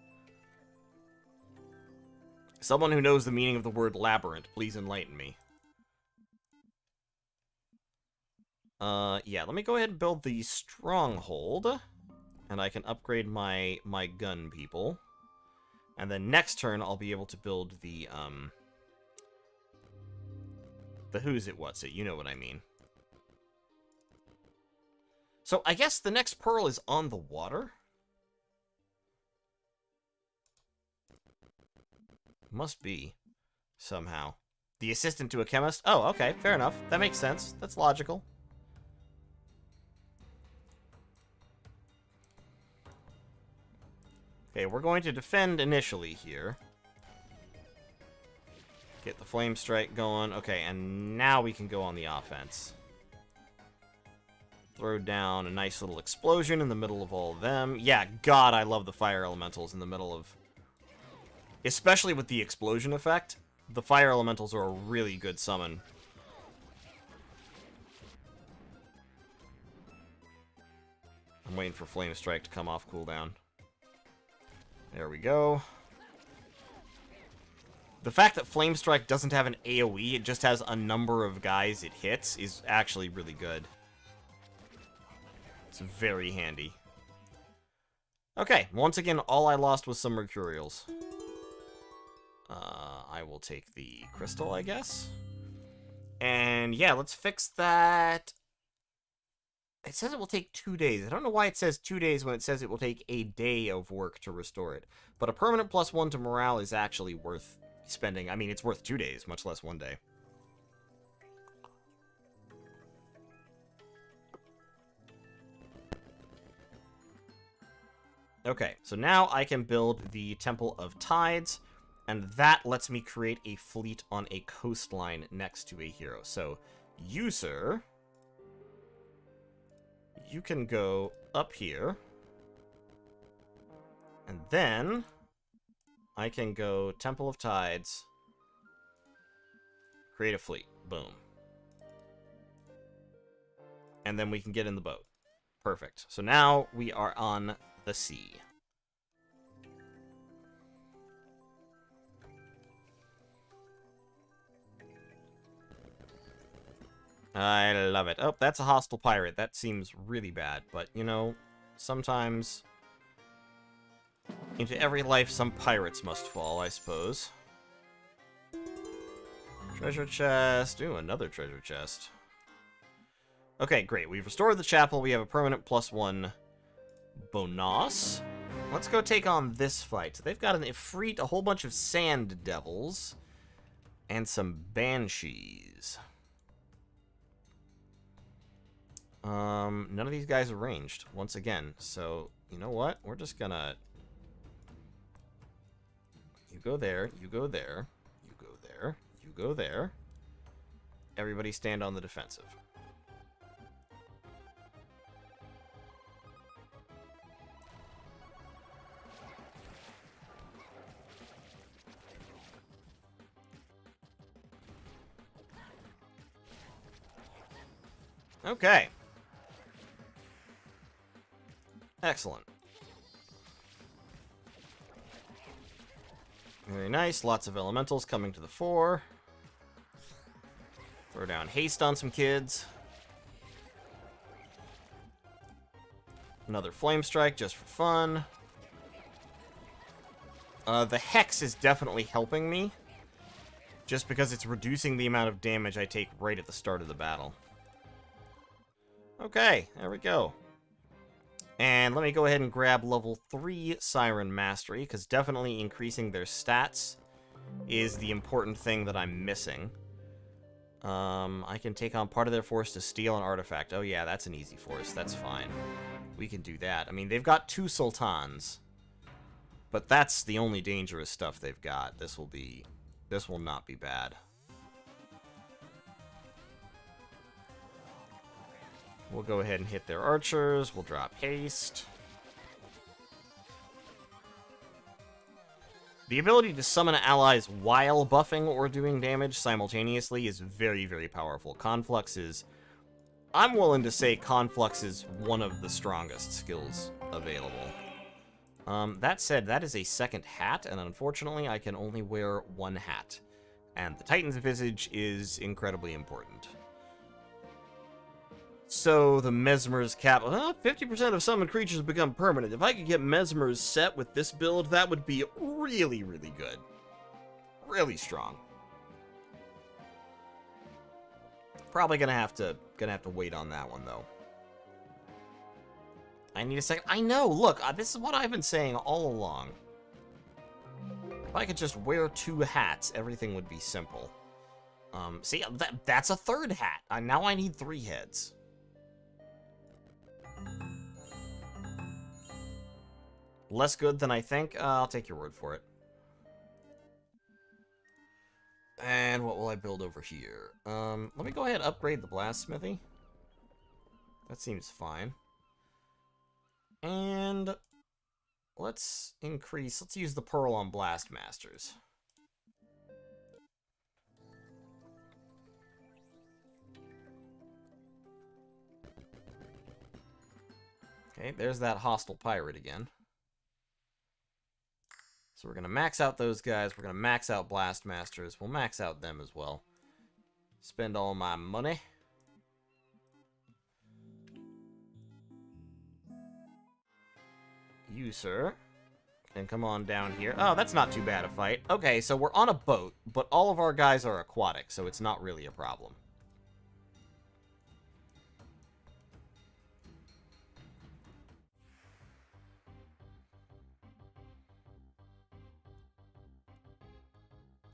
Someone who knows the meaning of the word labyrinth, please enlighten me. Yeah, let me go ahead and build the stronghold. And I can upgrade my gun people. And then next turn, I'll be able to build the who's it, what's it, you know what I mean. So I guess the next pearl is on the water? Must be. Somehow. The assistant to a chemist? Oh, okay, fair enough. That makes sense. That's logical. Okay, we're going to defend initially here. Get the flame strike going. Okay, and now we can go on the offense. Throw down a nice little explosion in the middle of all of them. Yeah, God, I love the fire elementals in the middle of... Especially with the explosion effect. The fire elementals are a really good summon. I'm waiting for Flame Strike to come off cooldown. There we go. The fact that Flame Strike doesn't have an AoE, it just has a number of guys it hits, is actually really good. It's very handy. Okay, once again, all I lost was some Mercurials. I will take the crystal, I guess. And yeah, let's fix that. It says it will take 2 days. I don't know why it says 2 days when it says it will take a day of work to restore it. But a permanent +1 to morale is actually worth spending. I mean, it's worth 2 days, much less 1 day. Okay, so now I can build the Temple of Tides, and that lets me create a fleet on a coastline next to a hero. So, you, sir, you can go up here, and then I can go Temple of Tides, create a fleet. Boom. And then we can get in the boat. Perfect. So now we are on the sea. I love it. Oh, that's a hostile pirate. That seems really bad, but, you know, sometimes into every life some pirates must fall, I suppose. Treasure chest. Ooh, another treasure chest. Okay, great. We've restored the chapel. We have a permanent +1 bonus. Let's go take on this fight. They've got an Ifrit, a whole bunch of sand devils, and banshees. None of these guys are ranged, once again. So, you know what? We're just gonna... You go there, you go there, you go there, you go there. Everybody stand on the defensive. Okay. Excellent. Very nice. Lots of elementals coming to the fore. Throw down haste on some kids. Another flame strike just for fun. The Hex is definitely helping me, just because it's reducing the amount of damage I take right at the start of the battle. Okay, there we go. And let me go ahead and grab level 3 Siren Mastery, because definitely increasing their stats is the important thing that I'm missing. I can take on part of their force to steal an artifact. Oh yeah, that's an easy force. That's fine. We can do that. I mean, they've got 2 Sultans, but that's the only dangerous stuff they've got. This will not be bad. We'll go ahead and hit their archers. We'll drop haste. The ability to summon allies while buffing or doing damage simultaneously is very, very powerful. Conflux is... I'm willing to say Conflux is one of the strongest skills available. That said, that is a second hat, and unfortunately I can only wear 1 hat. And the Titan's Visage is incredibly important. So, the Mesmer's cap... 50% of summoned creatures become permanent. If I could get Mesmer's set with this build, that would be really, really good. Really strong. Probably gonna have to wait on that one, though. I need a second... I know! Look, this is what I've been saying all along. If I could just wear 2 hats, everything would be simple. See, that's a 3rd hat. Now I need 3 heads. Less good than I think? I'll take your word for it. And what will I build over here? Let me go ahead and upgrade the blastsmithy. That seems fine. And let's use the pearl on Blastmasters. Okay, there's that hostile pirate again. So we're going to max out those guys. We're going to max out Blastmasters. We'll max out them as well. Spend all my money. You, sir, can come on down here. Oh, that's not too bad a fight. Okay, so we're on a boat, but all of our guys are aquatic, so it's not really a problem.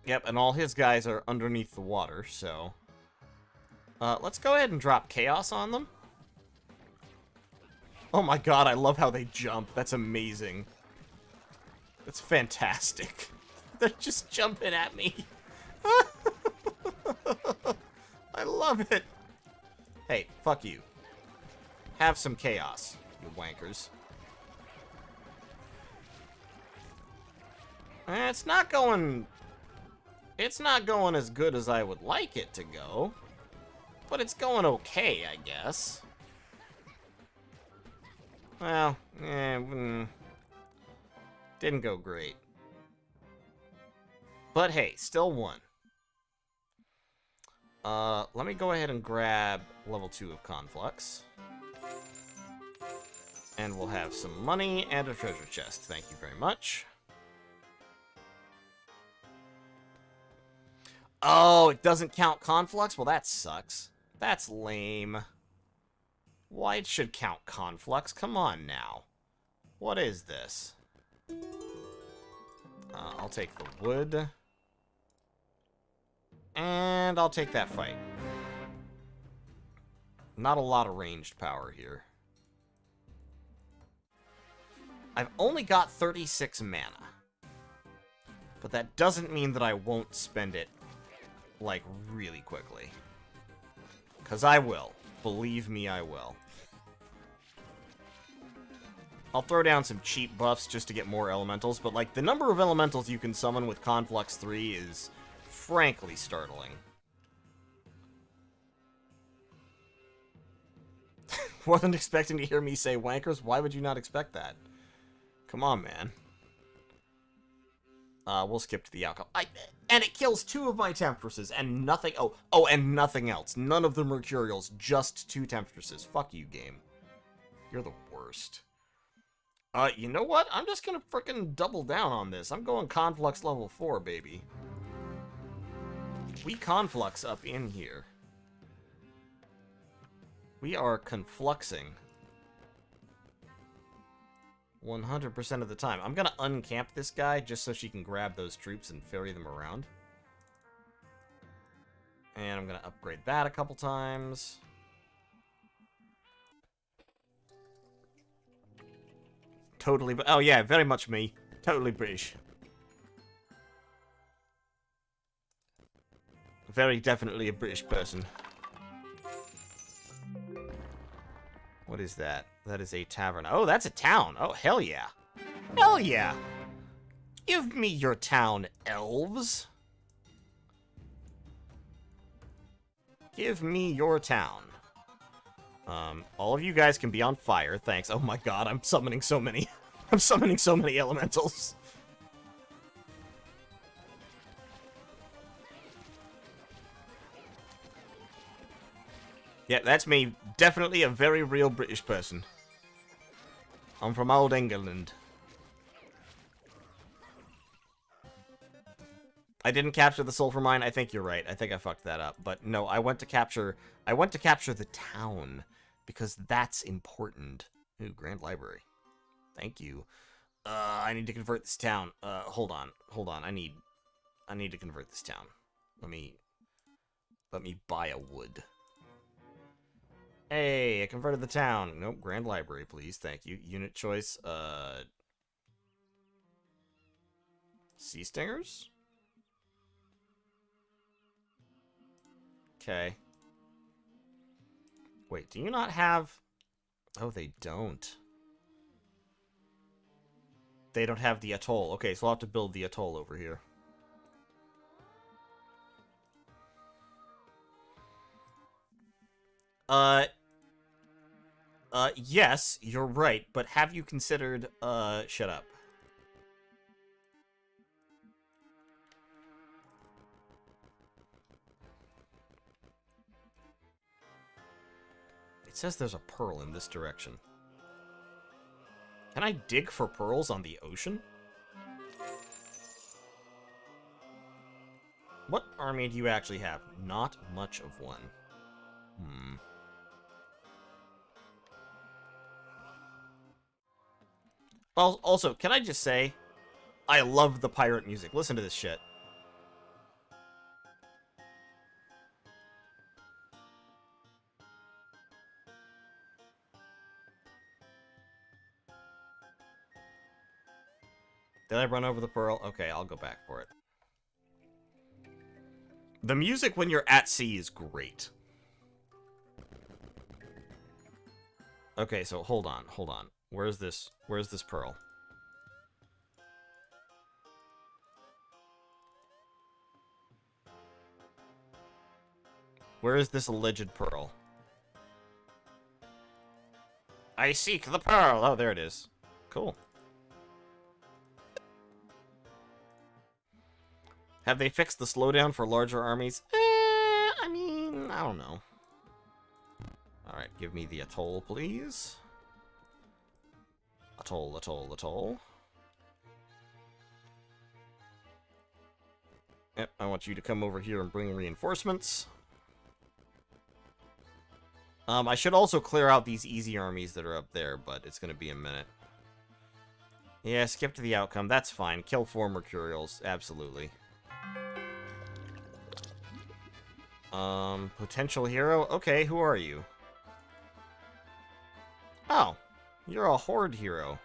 Yep, and all his guys are underneath the water, so... let's go ahead and drop Chaos on them. Oh my god, I love how they jump. That's amazing. That's fantastic. They're just jumping at me. I love it. Hey, fuck you. Have some Chaos, you wankers. It's not going as good as I would like it to go. But it's going okay, I guess. Well, didn't go great. But hey, still won. Let me go ahead and grab level 2 of Conflux. And we'll have some money and a treasure chest. Thank you very much. Oh, it doesn't count Conflux? Well, that sucks. That's lame. Why it should count Conflux? Come on now. What is this? I'll take the wood. And I'll take that fight. Not a lot of ranged power here. I've only got 36 mana. But that doesn't mean that I won't spend it, like, really quickly. 'Cause I will. Believe me, I will. I'll throw down some cheap buffs just to get more elementals, but, like, the number of elementals you can summon with Conflux 3 is frankly startling. Wasn't expecting to hear me say wankers. Why would you not expect that? Come on, man. We'll skip to the alcohol. And it kills 2 of my Temptresses, and nothing... Oh, and nothing else. None of the Mercurials, just 2 Temptresses. Fuck you, game. You're the worst. You know what? I'm just gonna frickin' double down on this. I'm going Conflux level 4, baby. We Conflux up in here. We are confluxing. 100% of the time. I'm gonna uncamp this guy just so she can grab those troops and ferry them around. And I'm gonna upgrade that a couple times. Totally, but oh yeah, very much me. Totally British. Very definitely a British person. What is that? That is a tavern. Oh, that's a town. Oh, hell yeah. Hell yeah. Give me your town, elves. Give me your town. All of you guys can be on fire. Thanks. Oh my god, I'm summoning so many. I'm summoning so many elementals. Yeah, that's me. Definitely a very real British person. I'm from old England. I didn't capture the sulfur mine. I think you're right. I think I fucked that up. But no, I went to capture the town because that's important. Ooh, Grand Library. Thank you. I need to convert this town. Hold on. Hold on. I need to convert this town. Let me buy a wood. Hey, I converted the town. Nope, Grand Library, please. Thank you. Unit choice, Sea Stingers? Okay. Wait, do you not have... Oh, they don't. They don't have the atoll. Okay, so I'll have to build the atoll over here. Yes, you're right, but have you considered, shut up. It says there's a pearl in this direction. Can I dig for pearls on the ocean? What army do you actually have? Not much of one. Well, also, can I just say, I love the pirate music. Listen to this shit. Did I run over the pearl? Okay, I'll go back for it. The music when you're at sea is great. Okay, so hold on. Where's this pearl? Where is this alleged pearl? I seek the pearl! Oh, there it is. Cool. Have they fixed the slowdown for larger armies? I mean, I don't know. Alright, give me the atoll, please. Atoll. Yep, I want you to come over here and bring reinforcements. I should also clear out these easy armies that are up there, but it's going to be a minute. Yeah, skip to the outcome. That's fine. Kill 4 Mercurials. Absolutely. Potential hero? Okay, who are you? Oh, you're a horde hero.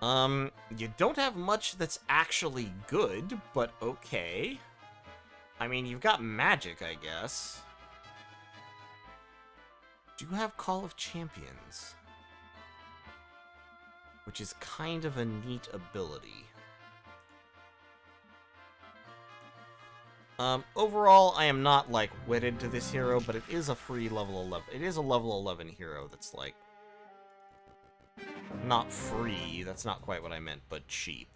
You don't have much that's actually good, but okay. I mean, you've got magic, I guess. Do you have Call of Champions? Which is kind of a neat ability. Overall, I am not, like, wedded to this hero, but it is a free level 11. It is a level 11 hero that's, like, not free. That's not quite what I meant, but cheap.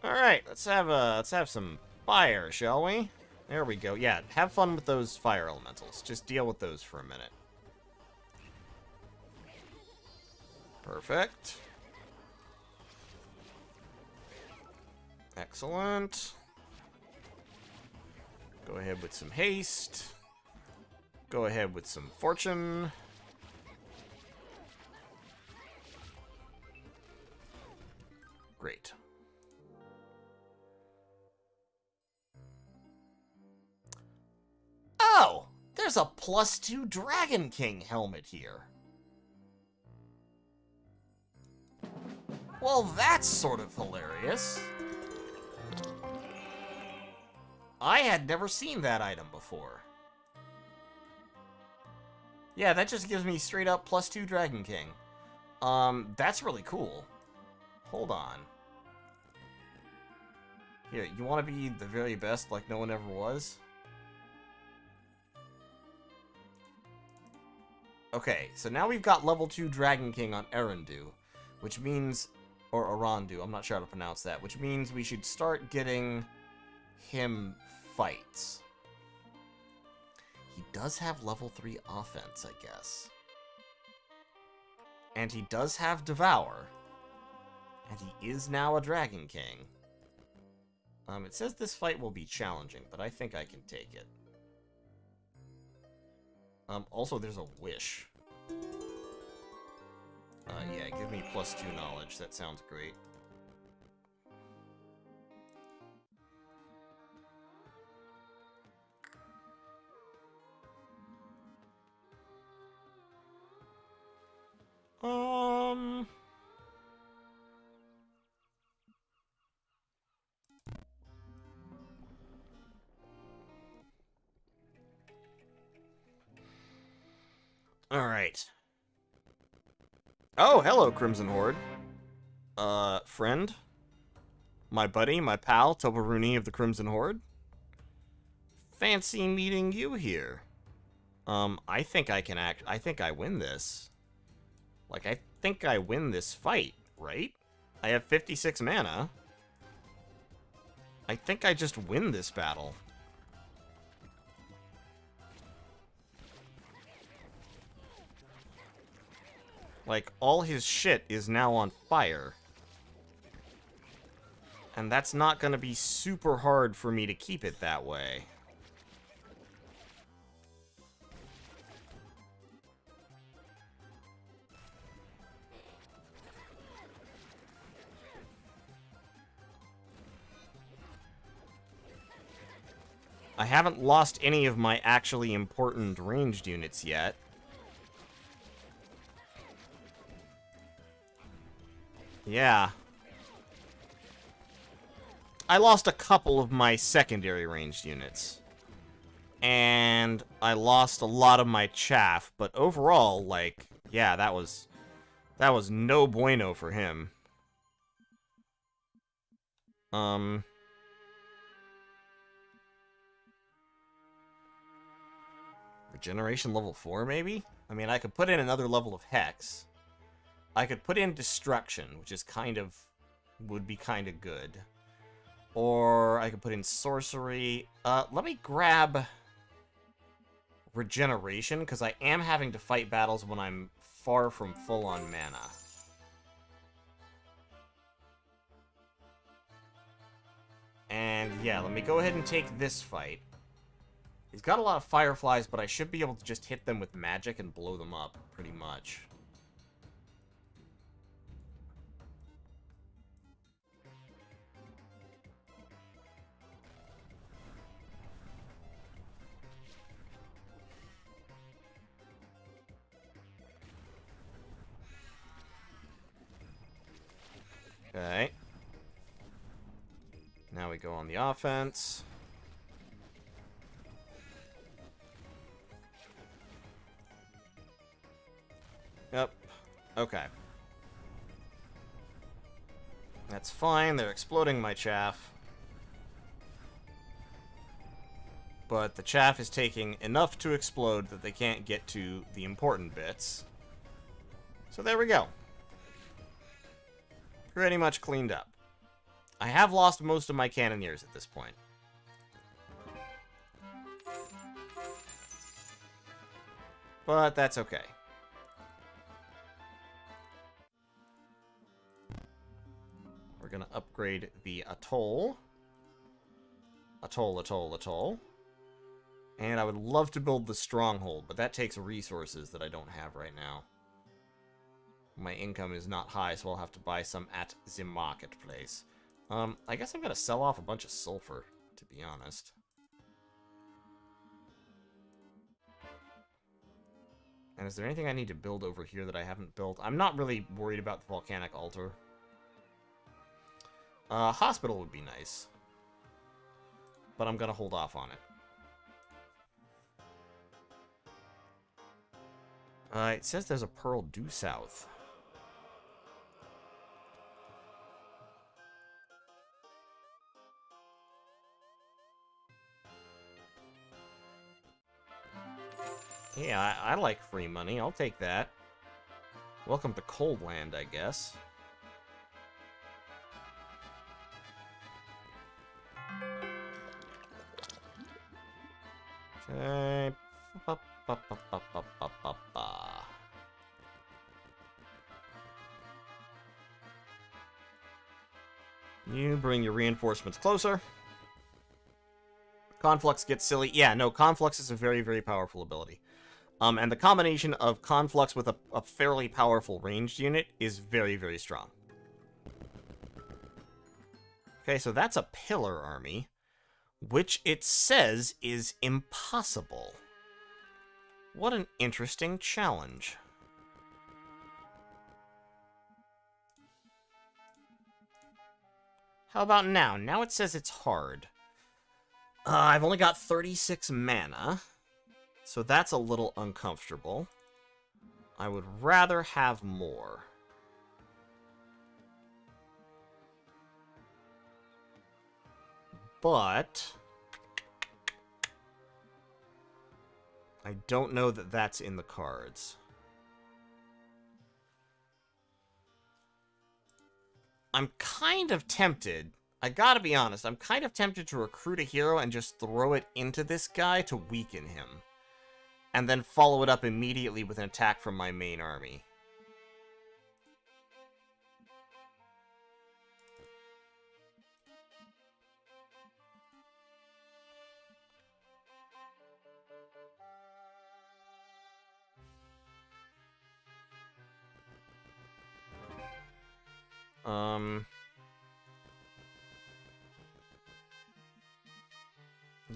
Alright, let's have some fire, shall we? There we go. Yeah, have fun with those fire elementals. Just deal with those for a minute. Perfect. Excellent. Go ahead with some haste. Go ahead with some fortune. Great. Oh! There's a +2 Dragon King helmet here. Well, that's sort of hilarious. I had never seen that item before. Yeah, that just gives me straight up +2 Dragon King. That's really cool. Hold on. Here, you want to be the very best like no one ever was? Okay, so now we've got level 2 Dragon King on Erendu, which means... or Arandu, I'm not sure how to pronounce that, which means we should start getting him fights. He does have level 3 offense, I guess. And he does have Devour. And he is now a Dragon King. It says this fight will be challenging, but I think I can take it. Also, there's a wish. Yeah, give me +2 knowledge. That sounds great. Alright. Oh, hello, Crimson Horde. Friend? My buddy, my pal, Tobaruni of the Crimson Horde? Fancy meeting you here. I think I can I think I win this. Like, I think I win this fight, right? I have 56 mana. I think I just win this battle. Like, all his shit is now on fire. And that's not gonna be super hard for me to keep it that way. I haven't lost any of my actually important ranged units yet. Yeah. I lost a couple of my secondary ranged units. And I lost a lot of my chaff, but overall, like, yeah, that was no bueno for him. Regeneration level 4, maybe? I mean, I could put in another level of Hex. I could put in Destruction, which is would be kind of good. Or I could put in Sorcery. Let me grab Regeneration, because I am having to fight battles when I'm far from full on mana. And yeah, let me go ahead and take this fight. He's got a lot of Fireflies, but I should be able to just hit them with magic and blow them up, pretty much. Okay. Now we go on the offense. Yep. Okay. That's fine. They're exploding my chaff. But the chaff is taking enough to explode that they can't get to the important bits. So there we go. Pretty much cleaned up. I have lost most of my cannoneers at this point. But that's okay. We're gonna upgrade the Atoll. Atoll. And I would love to build the Stronghold, but that takes resources that I don't have right now. My income is not high, so I'll have to buy some at the marketplace. I guess I'm gonna sell off a bunch of sulfur, to be honest. And is there anything I need to build over here that I haven't built? I'm not really worried about the volcanic altar. Hospital would be nice. But I'm gonna hold off on it. It says there's a pearl due south. Yeah, I like free money. I'll take that. Welcome to Cold Land, I guess. Okay. You bring your reinforcements closer. Conflux gets silly. Yeah, no, Conflux is a very, very powerful ability. And the combination of Conflux with a fairly powerful ranged unit is very, very strong. Okay, so that's a pillar army, which it says is impossible. What an interesting challenge. How about now? Now it says it's hard. I've only got 36 mana, so that's a little uncomfortable. I would rather have more. But I don't know that that's in the cards. I'm kind of tempted, I gotta be honest, I'm kind of tempted to recruit a hero and just throw it into this guy to weaken him. And then follow it up immediately with an attack from my main army.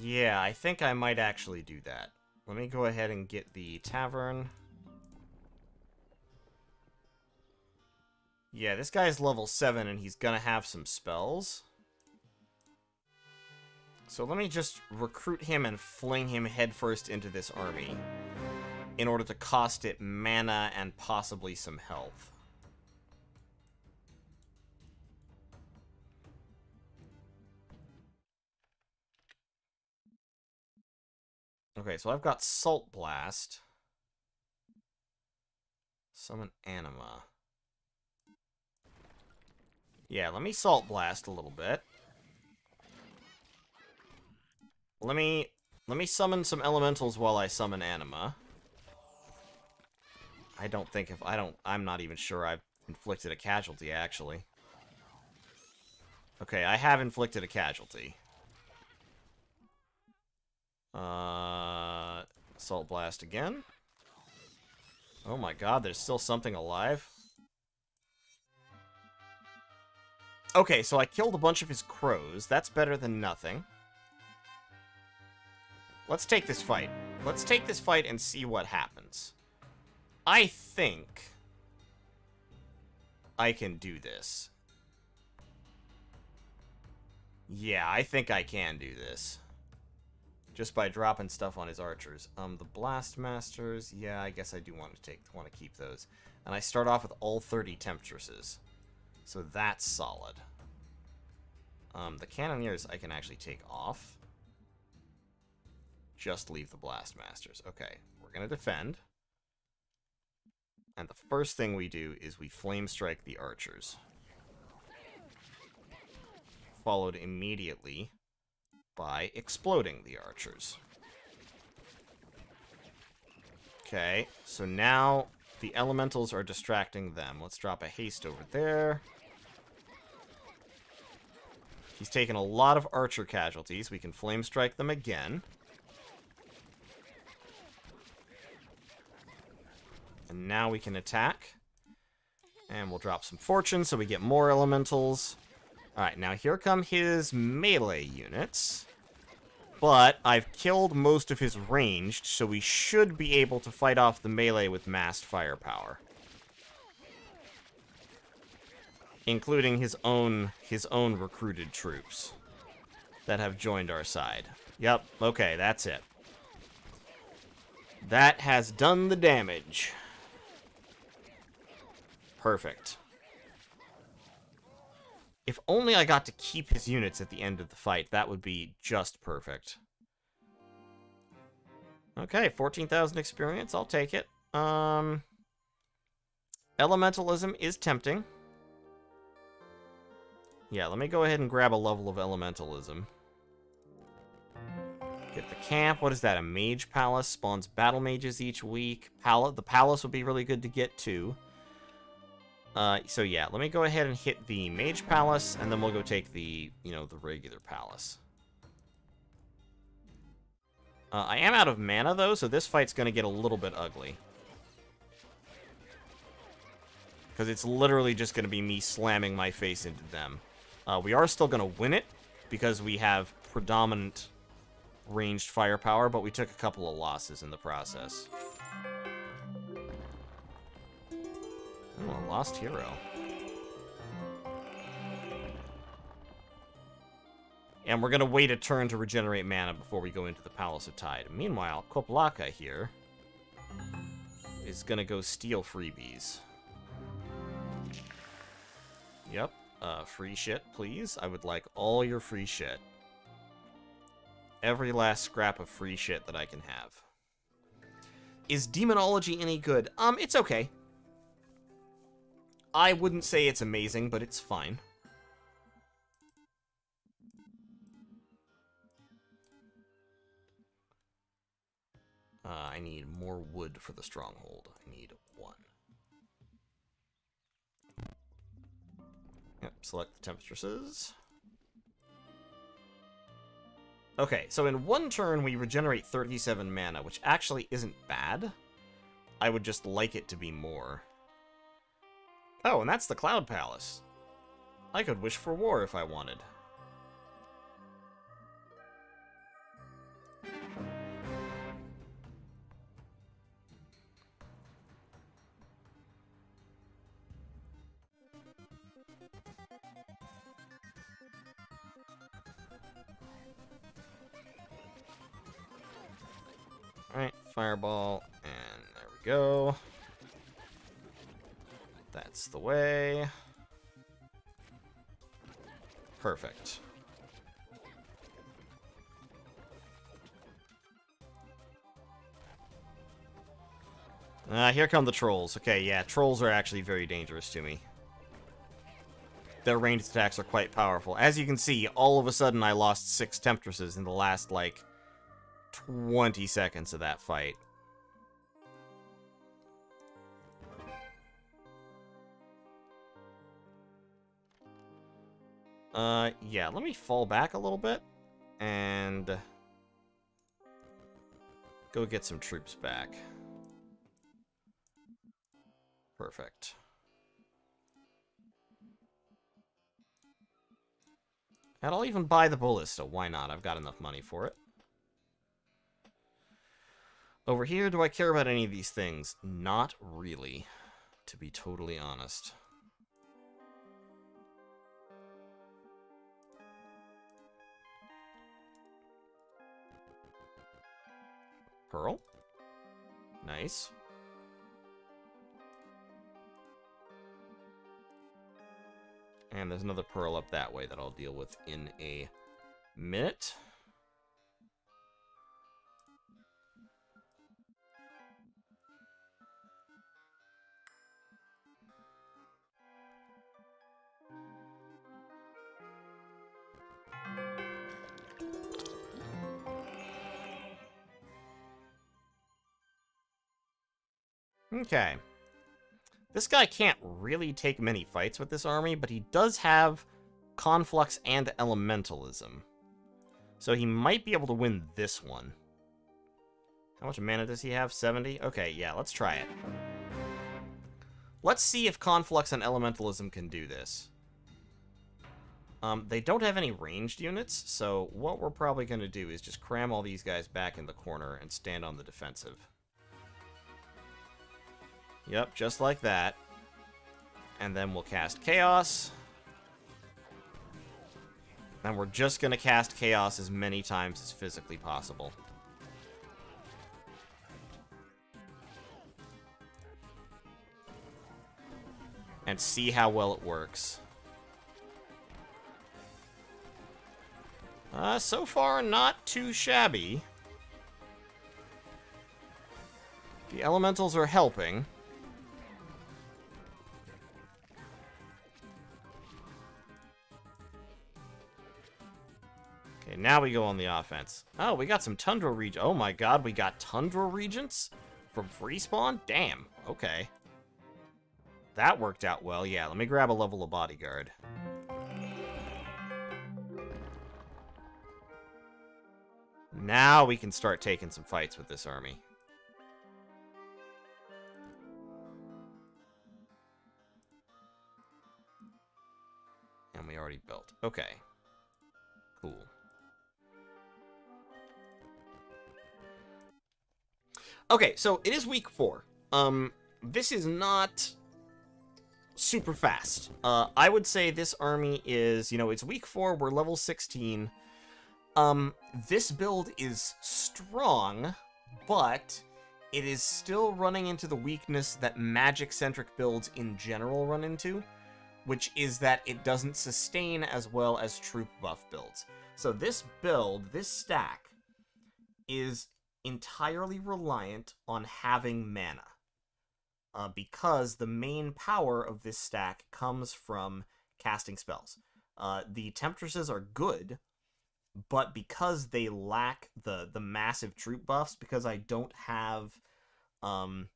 Yeah, I think I might actually do that. Let me go ahead and get the tavern. Yeah, this guy's level 7 and he's gonna have some spells. So let me just recruit him and fling him headfirst into this army in order to cost it mana and possibly some health. Okay, so I've got Salt Blast. Summon Anima. Yeah, let me Salt Blast a little bit. Let me summon some elementals while I summon Anima. I'm not even sure I've inflicted a casualty, actually. Okay, I have inflicted a casualty. Salt Blast again. Oh my god, there's still something alive. Okay, so I killed a bunch of his crows. That's better than nothing. Let's take this fight. Let's take this fight and see what happens. I think I can do this. Yeah, I think I can do this. Just by dropping stuff on his archers. The Blast Masters, yeah, I guess I do want to keep those. And I start off with all 30 Temptresses. So that's solid. The Cannoneers I can actually take off. Just leave the Blast Masters. Okay, we're gonna defend. And the first thing we do is we Flame Strike the archers. Followed immediately by exploding the archers. Okay, so now the elementals are distracting them. Let's drop a haste over there. He's taken a lot of archer casualties. We can Flame Strike them again. And now we can attack. And we'll drop some fortune so we get more elementals. Alright, now here come his melee units. But I've killed most of his ranged, so we should be able to fight off the melee with massed firepower. Including his own recruited troops that have joined our side. Yep, okay, that's it. That has done the damage. Perfect. If only I got to keep his units at the end of the fight, that would be just perfect. Okay, 14,000 experience, I'll take it. Elementalism is tempting. Yeah, let me go ahead and grab a level of Elementalism. Get the camp. What is that? A Mage Palace. Spawns Battle Mages each week. The Palace would be really good to get, too. So yeah, let me go ahead and hit the Mage Palace, and then we'll go take the, the regular Palace. I am out of mana, though, so this fight's going to get a little bit ugly. Because it's literally just going to be me slamming my face into them. We are still going to win it, because we have predominant ranged firepower, but we took a couple of losses in the process. Oh, a lost hero. And we're going to wait a turn to regenerate mana before we go into the Palace of Tide. Meanwhile, Koplaka here is going to go steal freebies. Yep. Free shit, please. I would like all your free shit. Every last scrap of free shit that I can have. Is Demonology any good? It's okay. I wouldn't say it's amazing, but it's fine. I need more wood for the stronghold. I need 1. Yep, select the tempestresses. Okay, so in 1 turn we regenerate 37 mana, which actually isn't bad. I would just like it to be more. Oh, and that's the Cloud Palace. I could wish for war if I wanted. Alright, fireball, and there we go. That's the way. Perfect. Here come the trolls. Okay, yeah, trolls are actually very dangerous to me. Their ranged attacks are quite powerful. As you can see, all of a sudden I lost 6 Temptresses in the last, like, 20 seconds of that fight. Yeah, let me fall back a little bit and go get some troops back. Perfect. And I'll even buy the ballista. Why not? I've got enough money for it. Over here, do I care about any of these things? Not really, to be totally honest. Pearl. Nice. And there's another pearl up that way that I'll deal with in a minute. Okay. This guy can't really take many fights with this army, but he does have Conflux and Elementalism. So he might be able to win this one. How much mana does he have? 70? Okay, yeah, let's try it. Let's see if Conflux and Elementalism can do this. They don't have any ranged units, so what we're probably going to do is just cram all these guys back in the corner and stand on the defensive. Yep, just like that. And then we'll cast Chaos. And we're just going to cast Chaos as many times as physically possible. And see how well it works. So far, not too shabby. The elementals are helping. Okay, now we go on the offense. Oh, we got some Tundra Regents. Oh my god, we got Tundra Regents from Free Spawn? Damn, okay. That worked out well. Yeah, let me grab a level of Bodyguard. Now we can start taking some fights with this army. And we already built. Okay. Cool. Okay, so it is week 4. This is not super fast. I would say this army is, it's week 4, we're level 16. This build is strong, but it is still running into the weakness that magic-centric builds in general run into, which is that it doesn't sustain as well as troop buff builds. So this build, this stack, is entirely reliant on having mana. Because the main power of this stack comes from casting spells. The Temptresses are good, but because they lack the massive troop buffs, because I don't have... I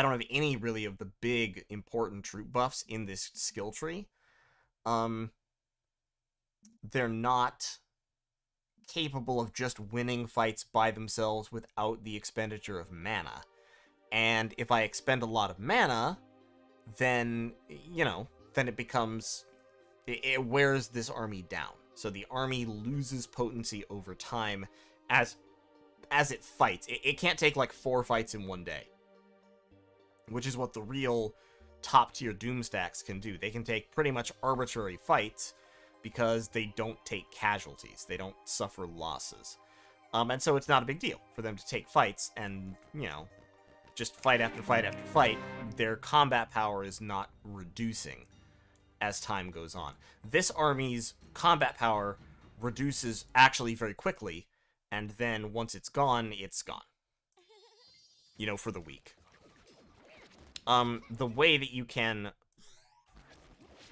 don't have any, really, of the big, important troop buffs in this skill tree, they're not capable of just winning fights by themselves without the expenditure of mana. And if I expend a lot of mana, then, then it becomes... It wears this army down. So the army loses potency over time as it fights. It can't take, 4 fights in one day. Which is what the real top-tier Doom stacks can do. They can take pretty much arbitrary fights because they don't take casualties. They don't suffer losses. And so it's not a big deal for them to take fights and, just fight after fight after fight. Their combat power is not reducing as time goes on. This army's combat power reduces actually very quickly, and then once it's gone, it's gone. For the week. The way that you can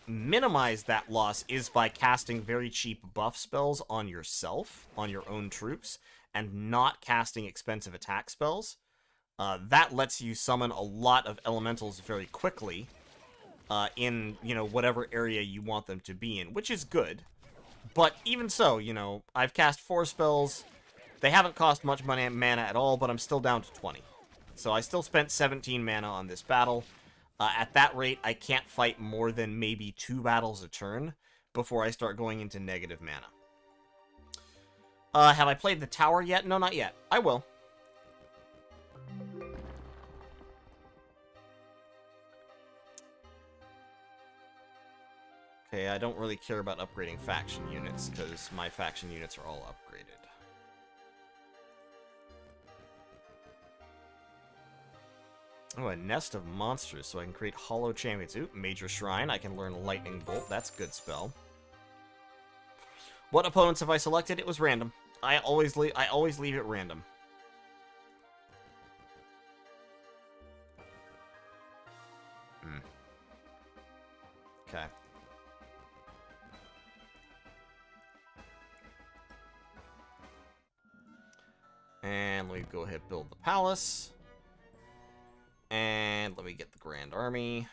minimize that loss is by casting very cheap buff spells on yourself, on your own troops, and not casting expensive attack spells. That lets you summon a lot of elementals very quickly in, whatever area you want them to be in, which is good. But even so, I've cast 4 spells. They haven't cost much mana at all, but I'm still down to 20. So I still spent 17 mana on this battle. At that rate, I can't fight more than maybe 2 battles a turn before I start going into negative mana. Have I played the tower yet? No, not yet. I will. Okay, I don't really care about upgrading faction units, because my faction units are all upgraded. Oh, a nest of monsters, so I can create hollow champions. Ooh, Major Shrine, I can learn Lightning Bolt, that's a good spell. What opponents have I selected? It was random. I always leave it random. Okay. And let me go ahead and build the palace. And let me get the Grand Army.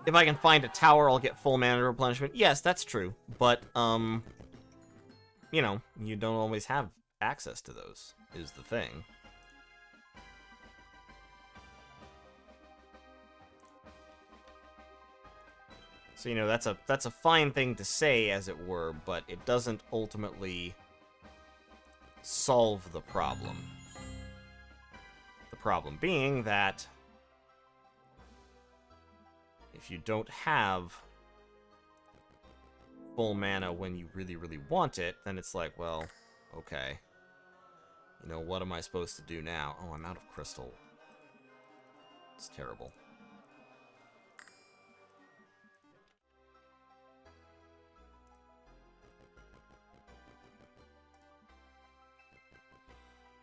If I can find a tower, I'll get full mana replenishment. Yes, that's true. But, you don't always have access to those, is the thing. So, that's a fine thing to say, as it were, but it doesn't ultimately solve the problem. The problem being that if you don't have full mana when you really, really want it, then it's like, well, okay. What am I supposed to do now? Oh, I'm out of crystal. It's terrible.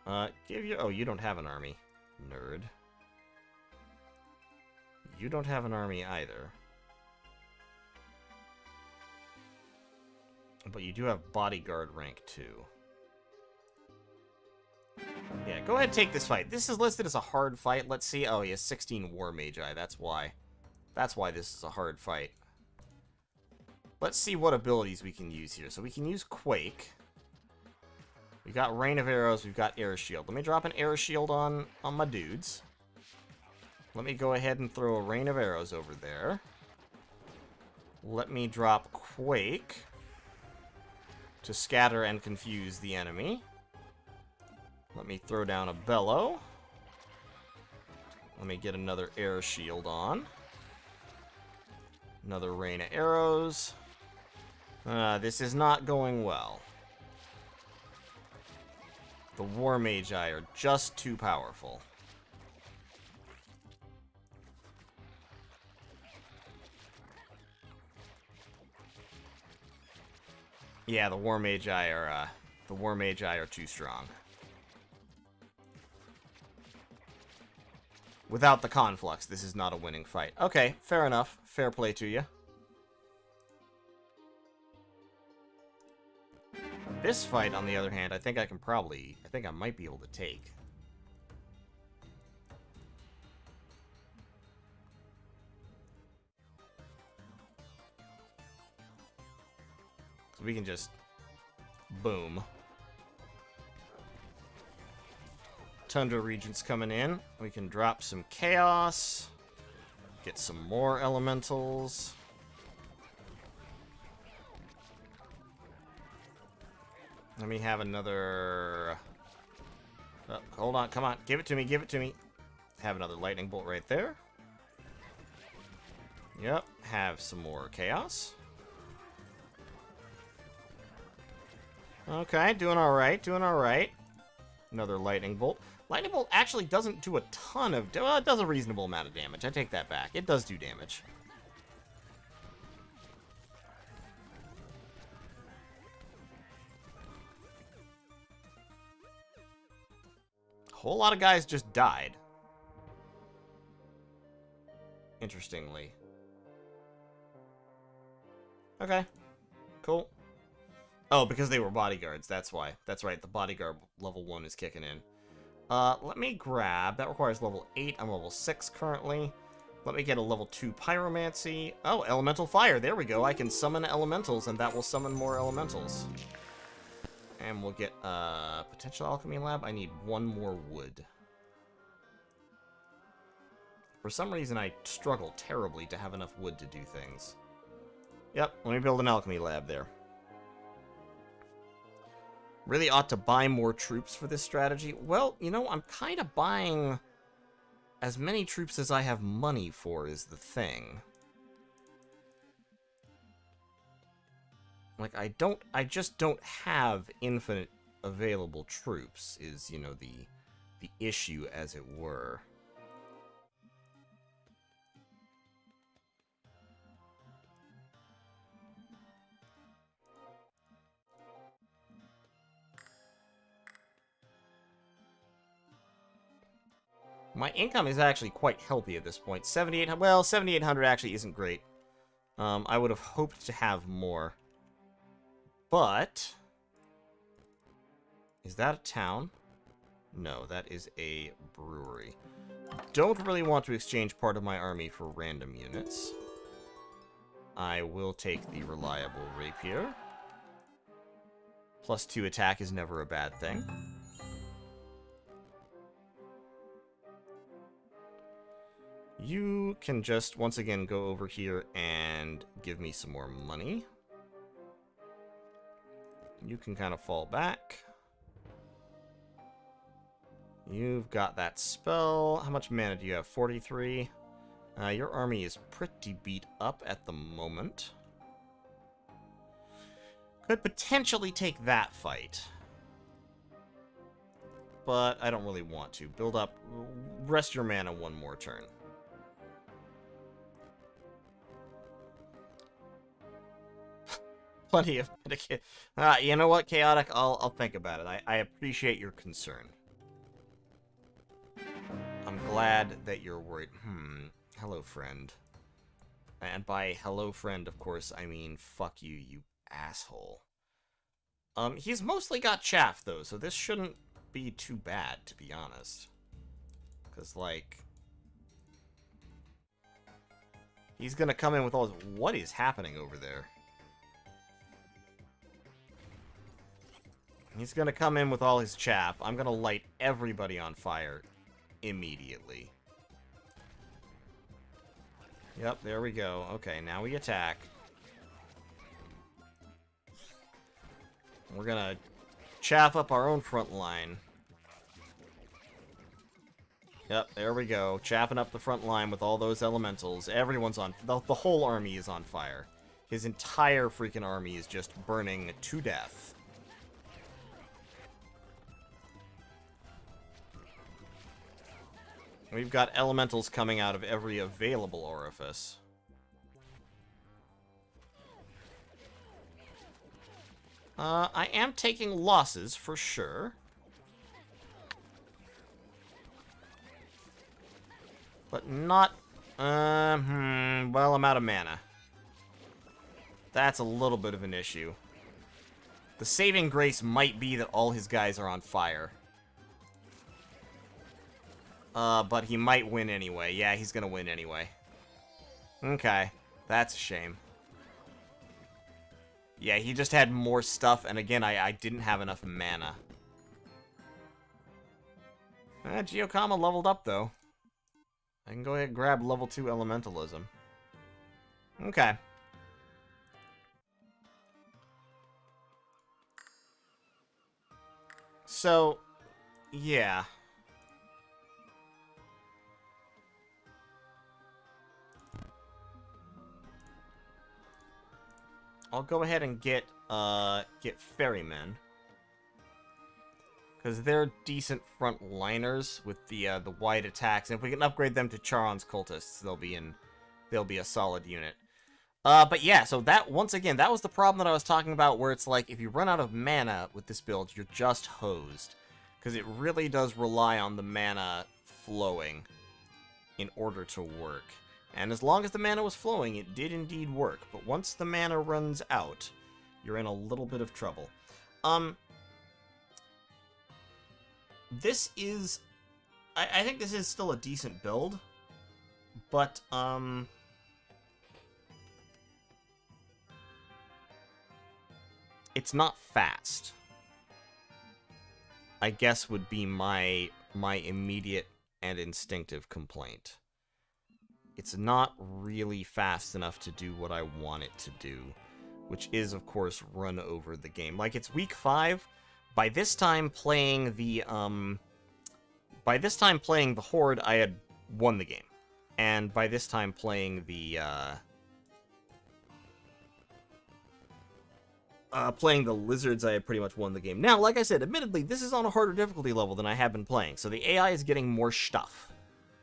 Oh, you don't have an army, nerd. You don't have an army either. But you do have bodyguard rank 2. Yeah, go ahead and take this fight. This is listed as a hard fight. Let's see. Oh, he has 16 War Magi, that's why. That's why this is a hard fight. Let's see what abilities we can use here. So we can use Quake. We've got Rain of Arrows. We've got Air Shield. Let me drop an Air Shield on my dudes. Let me go ahead and throw a Rain of Arrows over there. Let me drop Quake to scatter and confuse the enemy. Let me throw down a Bellow. Let me get another Air Shield on. Another Rain of Arrows. This is not going well. The War Magi are just too powerful. Yeah, the War Magi are too strong. Without the Conflux, this is not a winning fight. Okay, fair enough. Fair play to you. This fight, on the other hand, I think I might be able to take. So we can just... boom. Tundra Regents coming in. We can drop some Chaos. Get some more Elementals. Let me have another... Oh, hold on, come on. Give it to me, give it to me. Have another Lightning Bolt right there. Yep, have some more Chaos. Okay, doing alright, doing alright. Another Lightning Bolt. Lightning Bolt actually doesn't do a ton of... Well, it does a reasonable amount of damage. I take that back. It does do damage. A whole lot of guys just died. Interestingly. Okay. Cool. Oh, because they were bodyguards, that's why. That's right, the bodyguard level 1 is kicking in. Let me grab... That requires level 8. I'm level 6 currently. Let me get a level 2 Pyromancy. Oh, Elemental Fire. There we go. I can summon elementals, and that will summon more elementals. And we'll get Potential Alchemy Lab. I need one more wood. For some reason, I struggle terribly to have enough wood to do things. Yep, let me build an Alchemy Lab there. Really ought to buy more troops for this strategy. Well, you know, I'm kind of buying as many troops as I have money for is the thing. Like, I just don't have infinite available troops is, you know, the issue, as it were. My income is actually quite healthy at this point. 7,800, well, 7,800 actually isn't great. I would have hoped to have more. But... Is that a town? No, that is a brewery. Don't really want to exchange part of my army for random units. I will take the reliable rapier. +2 attack is never a bad thing. You can just, once again, go over here and give me some more money. You can kind of fall back. You've got that spell. How much mana do you have? 43. Your army is pretty beat up at the moment. Could potentially take that fight. But I don't really want to. Build up. Rest your mana one more turn. Plenty of medikit. You know what, Chaotic? I'll think about it. I appreciate your concern. I'm glad that you're worried. Hello, friend. And by hello, friend, of course, I mean fuck you, you asshole. He's mostly got chaff, though, so this shouldn't be too bad, to be honest. Because, like... He's gonna come in with all his... What is happening over there? He's gonna come in with all his chaff. I'm gonna light everybody on fire immediately. Yep, there we go. Okay, now we attack. We're gonna chaff up our own front line. Yep, there we go. Chaffing up the front line with all those elementals. Everyone's on... The whole army is on fire. His entire freaking army is just burning to death. We've got elementals coming out of every available orifice. I am taking losses, for sure. But not... well, I'm out of mana. That's a little bit of an issue. The saving grace might be that all his guys are on fire. But he might win anyway. Yeah, he's gonna win anyway. Okay. That's a shame. Yeah, he just had more stuff, and again, I didn't have enough mana. Geokama leveled up, though. I can go ahead and grab level 2 elementalism. Okay. So, yeah. I'll go ahead and get ferrymen. Because they're decent frontliners with the wide attacks. And if we can upgrade them to Charon's cultists, they'll be a solid unit. But yeah, so that, once again, that was the problem that I was talking about, where it's like, if you run out of mana with this build, you're just hosed. Because it really does rely on the mana flowing in order to work. And as long as the mana was flowing, it did indeed work. But once the mana runs out, you're in a little bit of trouble. This is... I think this is still a decent build. But, it's not fast. I guess would be my immediate and instinctive complaint. It's not really fast enough to do what I want it to do, which is, of course, run over the game. Like, it's week 5. By this time playing the Horde, I had won the game. And by this time playing the Lizards, I had pretty much won the game. Now, like I said, admittedly, this is on a harder difficulty level than I have been playing, so the AI is getting more stuff.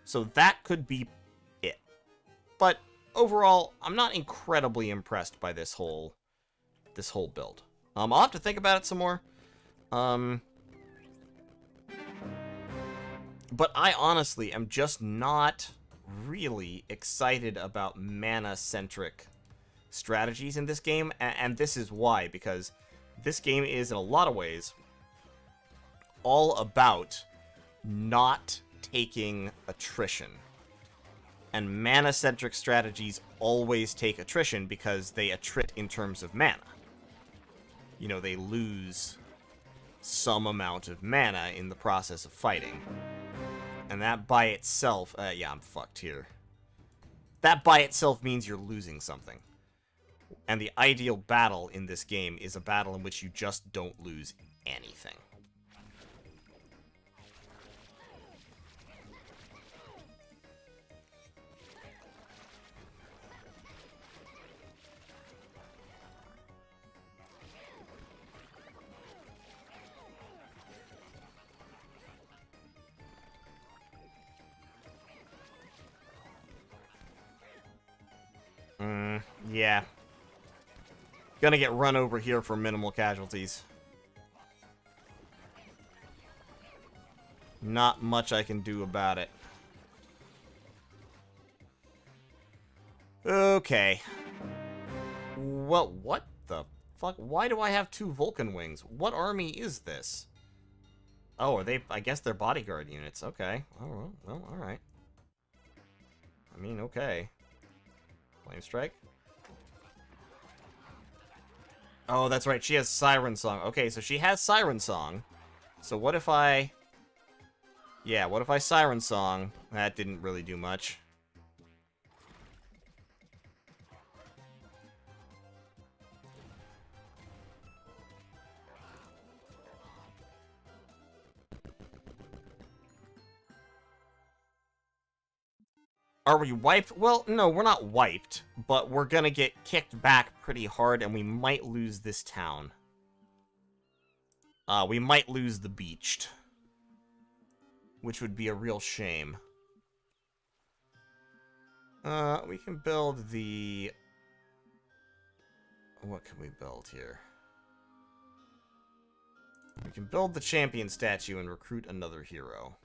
So that could be it. But overall, I'm not incredibly impressed by this whole build. I'll have to think about it some more. But I honestly am just not really excited about mana-centric strategies in this game, and this is why, because this game is, in a lot of ways, all about not taking attrition. And mana-centric strategies always take attrition because they attrit in terms of mana. You know, they lose some amount of mana in the process of fighting. And that by itself... yeah, I'm fucked here. That by itself means you're losing something. And the ideal battle in this game is a battle in which you just don't lose anything. Yeah. Gonna get run over here for minimal casualties. Not much I can do about it. Okay. Well, what the fuck? Why do I have 2 Vulcan wings? What army is this? Oh, are they... I guess they're bodyguard units. Okay. Oh, well, alright. I mean, okay. Flame Strike. Oh, that's right. She has Siren Song. Okay, so she has Siren Song. So what if I... Yeah, what if I Siren Song? That didn't really do much. Are we wiped? Well, no, we're not wiped, but we're gonna get kicked back pretty hard, and we might lose this town. We might lose the Beached, which would be a real shame. We can build the... What can we build here? We can build the champion statue and recruit another hero.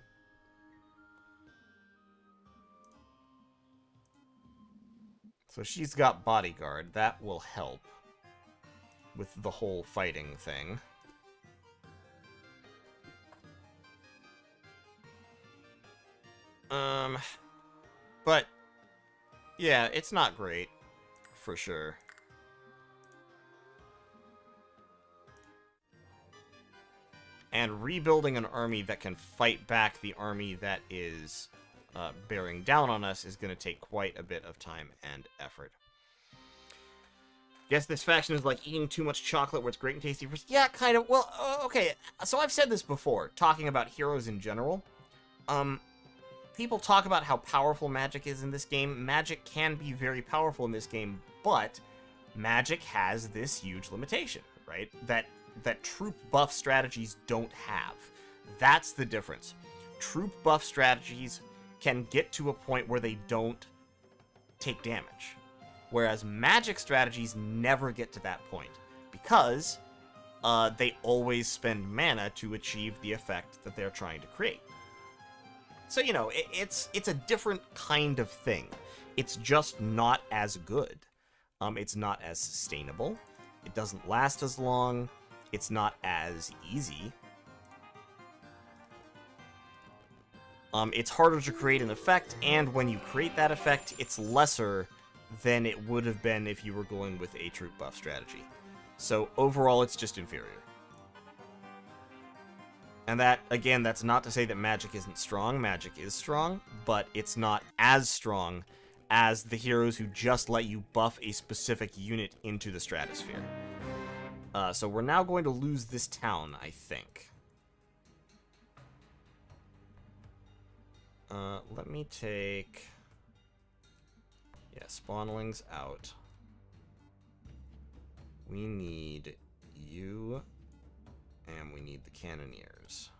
So she's got bodyguard. That will help with the whole fighting thing. But yeah, it's not great for sure. And rebuilding an army that can fight back the army that is bearing down on us is going to take quite a bit of time and effort. Guess this faction is like eating too much chocolate where it's great and tasty for... Yeah, kind of. Well, okay. So I've said this before, talking about heroes in general. People talk about how powerful magic is in this game. Magic can be very powerful in this game, but magic has this huge limitation, right? That troop buff strategies don't have. That's the difference. Troop buff strategies can get to a point where they don't take damage. Whereas magic strategies never get to that point. Because they always spend mana to achieve the effect that they're trying to create. So, you know, it's a different kind of thing. It's just not as good. It's not as sustainable. It doesn't last as long. It's not as easy. It's harder to create an effect, and when you create that effect, it's lesser than it would have been if you were going with a troop buff strategy. So overall, it's just inferior. And that, again, that's not to say that magic isn't strong. Magic is strong, but it's not as strong as the heroes who just let you buff a specific unit into the stratosphere. So we're now going to lose this town, I think. Let me take... Yeah, spawnlings out. We need you, and we need the cannoneers.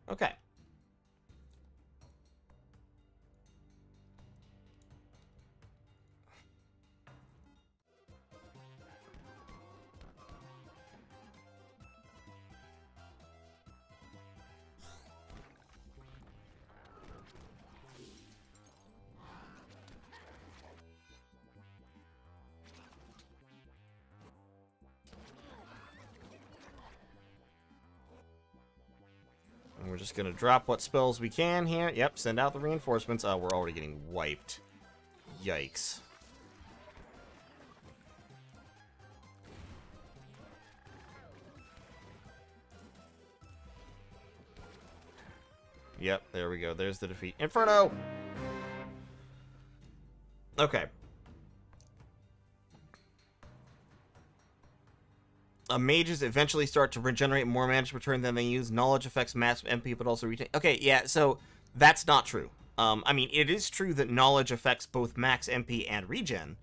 Okay. And we're just gonna drop what spells we can here. Yep, send out the reinforcements. Oh, we're already getting wiped. Yikes. Yep, there we go. There's the defeat. Inferno! Okay. Mages eventually start to regenerate more mana per turn than they use. Knowledge affects max MP, but also retain... Okay, yeah, so that's not true. I mean, it is true that knowledge affects both max MP and regen.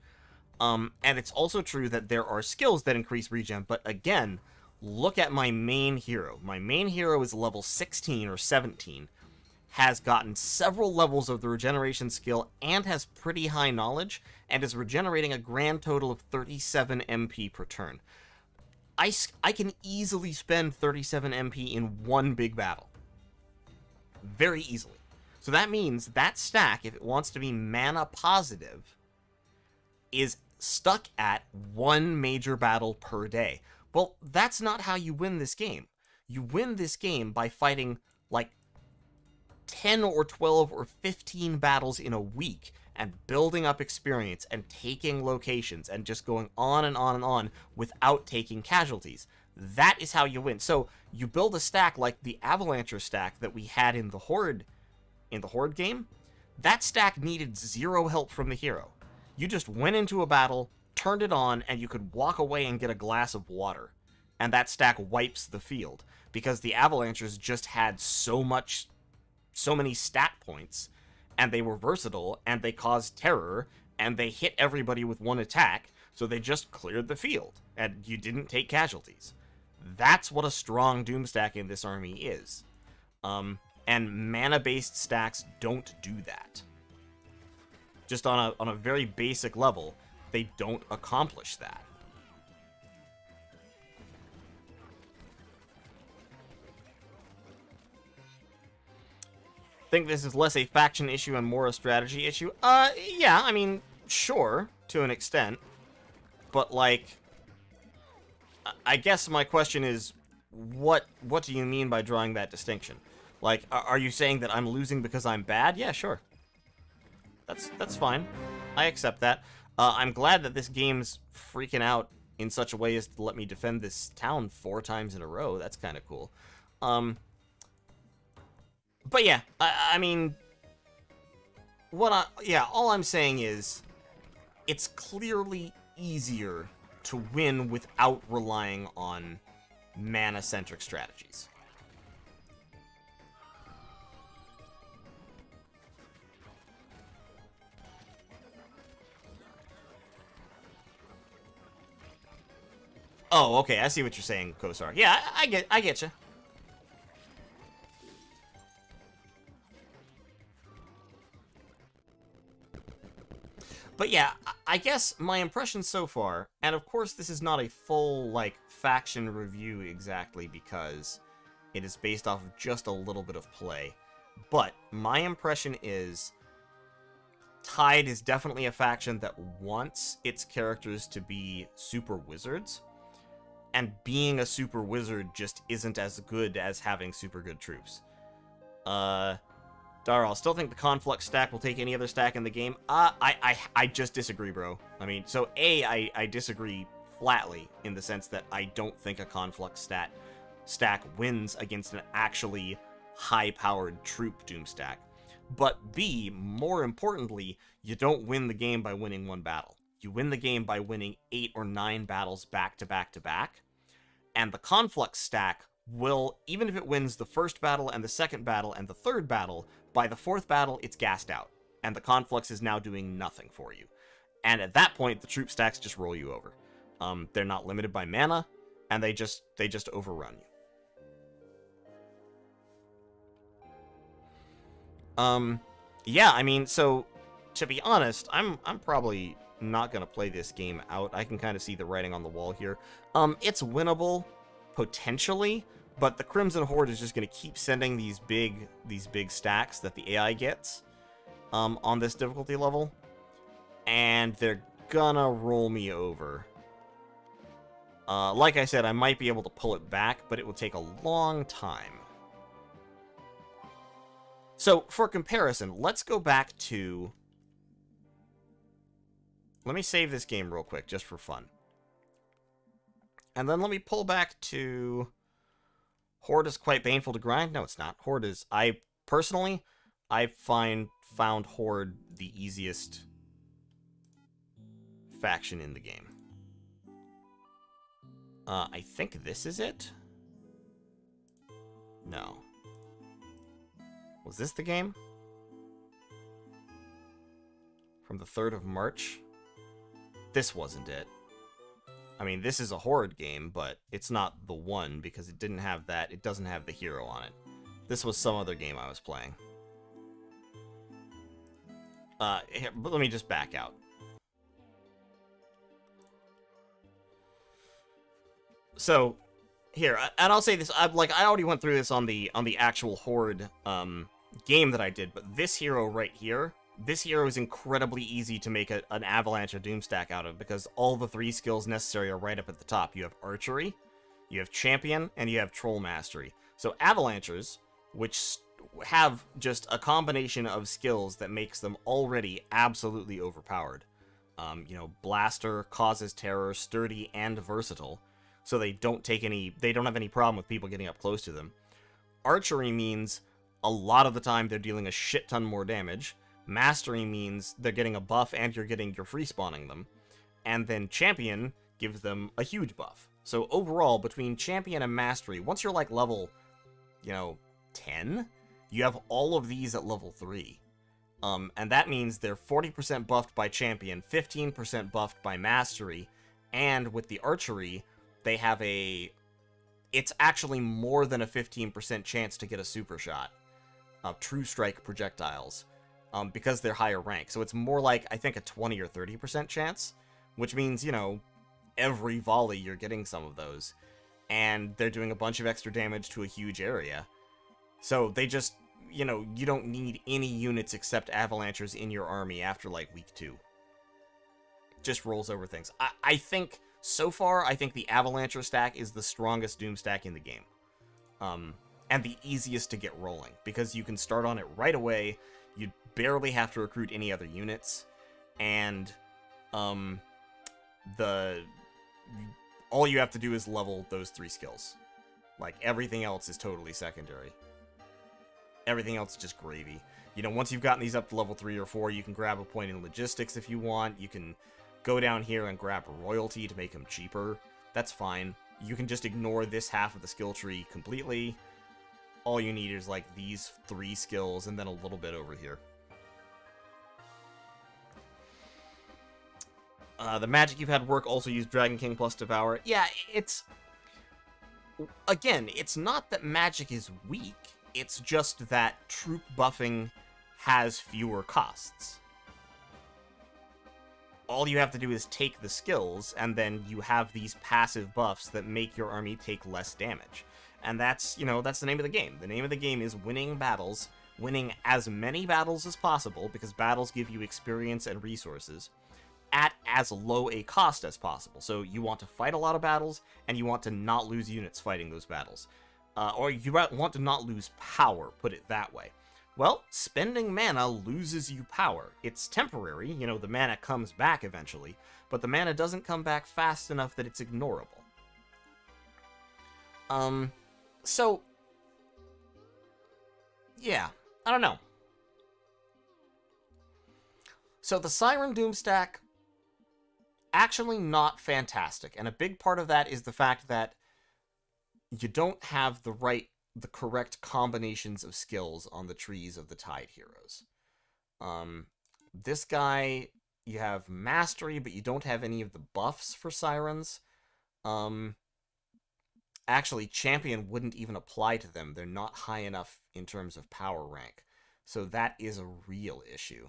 And it's also true that there are skills that increase regen, but again, look at my main hero. My main hero is level 16 or 17, has gotten several levels of the regeneration skill, and has pretty high knowledge, and is regenerating a grand total of 37 MP per turn. I can easily spend 37 MP in one big battle. Very easily. So that means that stack, if it wants to be mana positive, is stuck at one major battle per day. Well, that's not how you win this game. You win this game by fighting, like, 10 or 12 or 15 battles in a week and building up experience and taking locations and just going on and on and on without taking casualties. That is how you win. So you build a stack like the Avalancher stack that we had in the Horde game. That stack needed zero help from the hero. You just went into a battle, turned it on, and you could walk away and get a glass of water. And that stack wipes the field because the Avalanchers just had so many stat points, and they were versatile, and they caused terror, and they hit everybody with one attack, so they just cleared the field, and you didn't take casualties. That's what a strong Doom stack in this army is. And mana-based stacks don't do that. Just on a very basic level, they don't accomplish that. Think this is less a faction issue and more a strategy issue? Yeah, I mean, sure, to an extent. But, like, I guess my question is, what do you mean by drawing that distinction? Like, are you saying that I'm losing because I'm bad? Yeah, sure. That's fine. I accept that. I'm glad that this game's freaking out in such a way as to let me defend this town 4 times in a row. That's kind of cool. But yeah, I mean, all I'm saying is, it's clearly easier to win without relying on mana-centric strategies. Oh, okay, I see what you're saying, Kosar. Yeah, I get you. But yeah, I guess my impression so far, and of course this is not a full, like, faction review exactly because it is based off of just a little bit of play, but my impression is Tide is definitely a faction that wants its characters to be super wizards, and being a super wizard just isn't as good as having super good troops. Dara, I'll still think the Conflux stack will take any other stack in the game. I just disagree, bro. I mean, so I disagree flatly in the sense that I don't think a Conflux stack wins against an actually high-powered troop Doom stack. But B, more importantly, you don't win the game by winning one battle. You win the game by winning 8 or 9 battles back to back to back. And the Conflux stack will, even if it wins the first battle and the second battle and the third battle, by the 4th battle, it's gassed out, and the Conflux is now doing nothing for you. And at that point, the troop stacks just roll you over. They're not limited by mana, and they just overrun you. Yeah, I mean, so, to be honest, I'm probably not gonna play this game out. I can kind of see the writing on the wall here. It's winnable, potentially, but the Crimson Horde is just going to keep sending these big stacks that the AI gets on this difficulty level, and they're gonna roll me over. Like I said, I might be able to pull it back, but it will take a long time. So, for comparison, let's go back to... Let me save this game real quick, just for fun. And then let me pull back to... Horde is quite painful to grind? No, it's not. Horde is... Personally, I found Horde the easiest faction in the game. I think this is it? No. Was this the game? From the 3rd of March? This wasn't it. I mean, this is a Horde game, but it's not the one because it didn't have that. It doesn't have the hero on it. This was some other game I was playing. Here, but let me just back out. So, here, and I'll say this, I already went through this on the actual Horde game that I did, but this hero right here this hero is incredibly easy to make an Avalanche or Doom stack out of, because all the 3 skills necessary are right up at the top. You have Archery, you have Champion, and you have Troll Mastery. So Avalanchers, which have just a combination of skills that makes them already absolutely overpowered. Blaster, Causes Terror, Sturdy, and Versatile, so they don't have any problem with people getting up close to them. Archery means a lot of the time they're dealing a shit ton more damage. Mastery means they're getting a buff and you're free spawning them. And then Champion gives them a huge buff. So overall, between Champion and Mastery, once you're like level, 10, you have all of these at level 3. And that means they're 40% buffed by Champion, 15% buffed by Mastery, and with the Archery, they have it's actually more than a 15% chance to get a Super Shot of True Strike projectiles, because they're higher rank. So it's more like, I think, a 20 or 30% chance, which means, every volley you're getting some of those. And they're doing a bunch of extra damage to a huge area. So they just, you don't need any units except Avalanchers in your army after, like, week 2. Just rolls over things. I think, so far, I think the Avalancher stack is the strongest Doom stack in the game. And the easiest to get rolling, because you can start on it right away, you barely have to recruit any other units, and, all you have to do is level those 3 skills. Like, everything else is totally secondary. Everything else is just gravy. Once you've gotten these up to level 3 or 4, you can grab a point in logistics if you want. You can go down here and grab royalty to make them cheaper. That's fine. You can just ignore this half of the skill tree completely. All you need is, like, these 3 skills and then a little bit over here. The magic you've had work also use Dragon King plus Devour. Yeah, again, it's not that magic is weak. It's just that troop buffing has fewer costs. All you have to do is take the skills, and then you have these passive buffs that make your army take less damage. And that's the name of the game. The name of the game is winning battles, winning as many battles as possible, because battles give you experience and resources, at as low a cost as possible. So you want to fight a lot of battles, and you want to not lose units fighting those battles. Or you want to not lose power, put it that way. Well, spending mana loses you power. It's temporary, the mana comes back eventually, but the mana doesn't come back fast enough that it's ignorable. So, yeah, I don't know. So the Siren Doom stack, actually not fantastic, and a big part of that is the fact that you don't have the correct combinations of skills on the trees of the Tide heroes. This guy, you have Mastery, but you don't have any of the buffs for Sirens. Actually, Champion wouldn't even apply to them. They're not high enough in terms of power rank. So that is a real issue.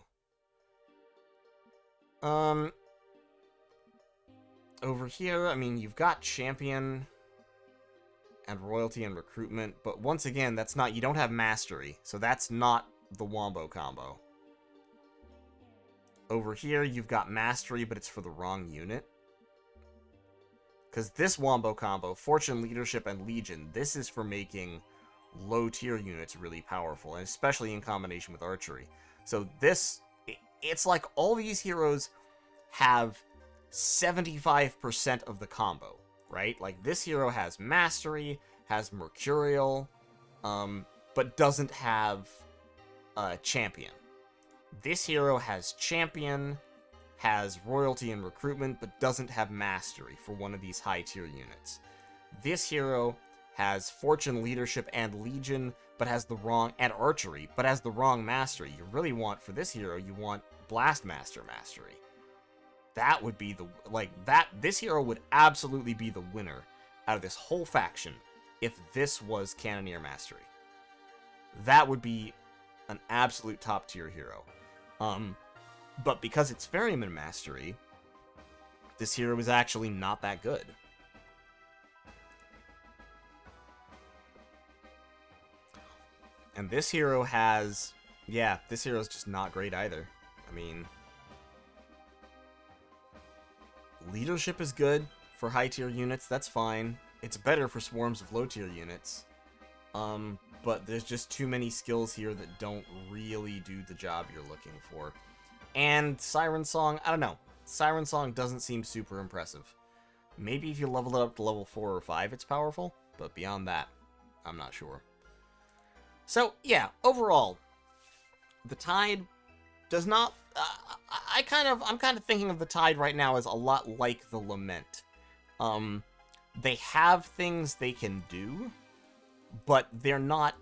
Over here, I mean, you've got Champion and Royalty and Recruitment, but once again, you don't have Mastery, so that's not the Wombo combo. Over here, you've got Mastery, but it's for the wrong unit. Because this Wombo combo, Fortune, Leadership, and Legion, this is for making low-tier units really powerful, and especially in combination with Archery. So it's like all these heroes have 75% of the combo, right? Like, this hero has Mastery, has Mercurial, but doesn't have Champion. This hero has Champion, has Royalty and Recruitment, but doesn't have Mastery for one of these high-tier units. This hero has Fortune, Leadership, and Legion, but has the wrong... and Archery, but has the wrong Mastery. You really want, for this hero, you want Blastmaster Mastery. That would be the... this hero would absolutely be the winner out of this whole faction if this was Cannoneer Mastery. That would be an absolute top-tier hero. But because it's Ferryman Mastery, this hero is actually not that good. And this hero has... yeah, this hero is just not great either. mean, leadership is good for high-tier units, that's fine. It's better for swarms of low-tier units. But there's just too many skills here that don't really do the job you're looking for. And Siren Song, I don't know. Siren Song doesn't seem super impressive. Maybe if you level it up to level 4 or 5, it's powerful, but beyond that, I'm not sure. So, yeah, overall, the Tide does not... I'm kind of thinking of the Tide right now as a lot like the Lament. They have things they can do, but they're not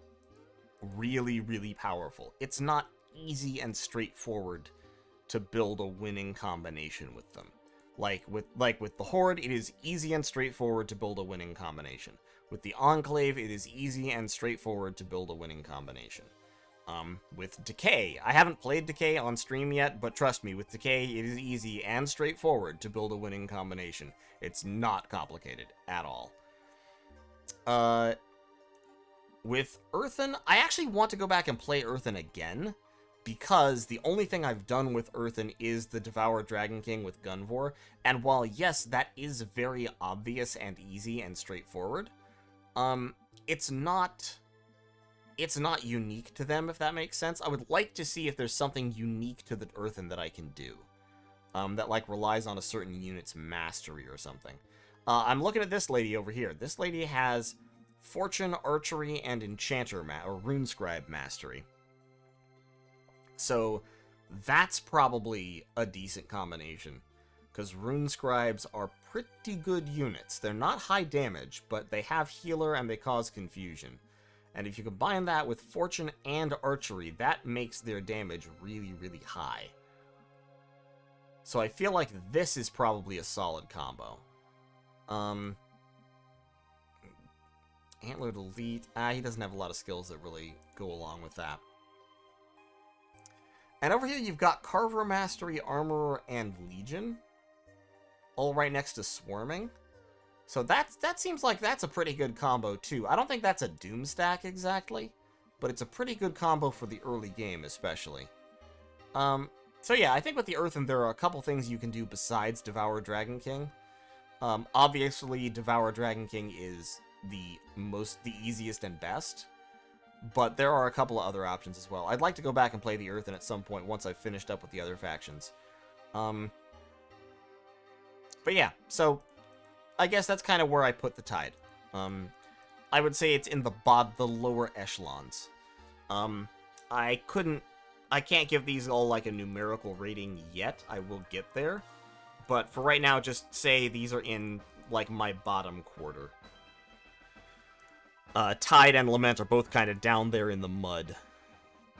really, really powerful. It's not easy and straightforward to build a winning combination with them. Like with the Horde, it is easy and straightforward to build a winning combination. With the Enclave, it is easy and straightforward to build a winning combination. With Decay, I haven't played Decay on stream yet, but trust me, with Decay, it is easy and straightforward to build a winning combination. It's not complicated at all. With Earthen, I actually want to go back and play Earthen again, because the only thing I've done with Earthen is the Devour Dragon King with Gunvor, and while yes, that is very obvious and easy and straightforward, it's not unique to them, if that makes sense. I would like to see if there's something unique to the Earthen that I can do, that like relies on a certain unit's mastery or something. I'm looking at this lady over here. This lady has Fortune, Archery, and Enchanter or Runescribe Mastery. So that's probably a decent combination, because Runescribes are pretty good units. They're not high damage, but they have healer and they cause confusion. And if you combine that with Fortune and Archery, that makes their damage really, really high. So I feel like this is probably a solid combo. Antlered Elite, he doesn't have a lot of skills that really go along with that. And over here you've got Carver Mastery, Armorer, and Legion, all right next to Swarming. So that seems like that's a pretty good combo too. I don't think that's a Doom stack exactly, but it's a pretty good combo for the early game especially. So yeah, I think with the Earthen there are a couple things you can do besides Devour Dragon King. Obviously Devour Dragon King is the easiest and best, but there are a couple of other options as well. I'd like to go back and play the Earthen at some point once I've finished up with the other factions. But yeah, so I guess that's kind of where I put the Tide. I would say it's in the lower echelons. I can't give these all like a numerical rating yet. I will get there. But for right now, just say these are in like my bottom quarter. Tide and Lament are both kind of down there in the mud.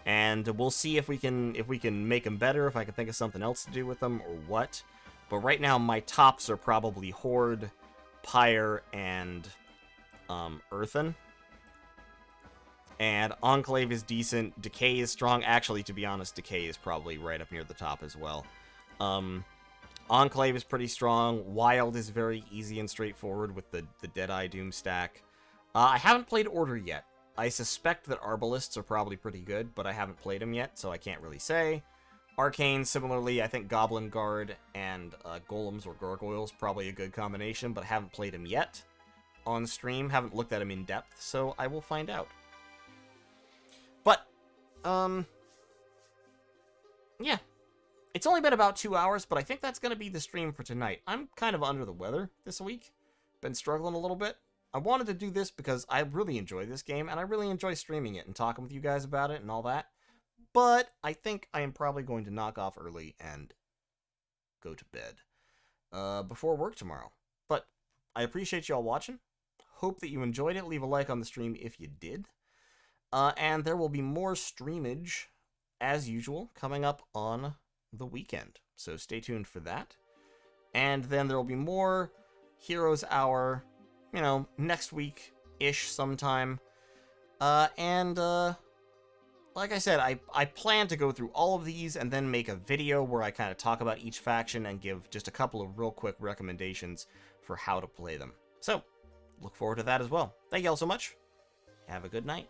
And we'll see if we can make them better, if I can think of something else to do with them, or what. But right now, my tops are probably Horde, Pyre, and Earthen. And Enclave is decent, Decay is strong. Actually, to be honest, Decay is probably right up near the top as well. Enclave is pretty strong. Wild is very easy and straightforward with the Deadeye Doom stack. I haven't played Order yet. I suspect that Arbalists are probably pretty good, but I haven't played them yet, so I can't really say. Arcane, similarly, I think Goblin Guard and Golems or Gargoyles probably a good combination, but I haven't played them yet on stream. Haven't looked at them in depth, so I will find out. But, yeah. It's only been about 2 hours, but I think that's going to be the stream for tonight. I'm kind of under the weather this week. Been struggling a little bit. I wanted to do this because I really enjoy this game, and I really enjoy streaming it and talking with you guys about it and all that. But I think I am probably going to knock off early and go to bed before work tomorrow. But I appreciate y'all watching. Hope that you enjoyed it. Leave a like on the stream if you did. And there will be more streamage, as usual, coming up on the weekend. So stay tuned for that. And then there will be more Heroes Hour, you know, next week-ish sometime. Like I said, I plan to go through all of these and then make a video where I kind of talk about each faction and give just a couple of real quick recommendations for how to play them. So, look forward to that as well. Thank you all so much. Have a good night.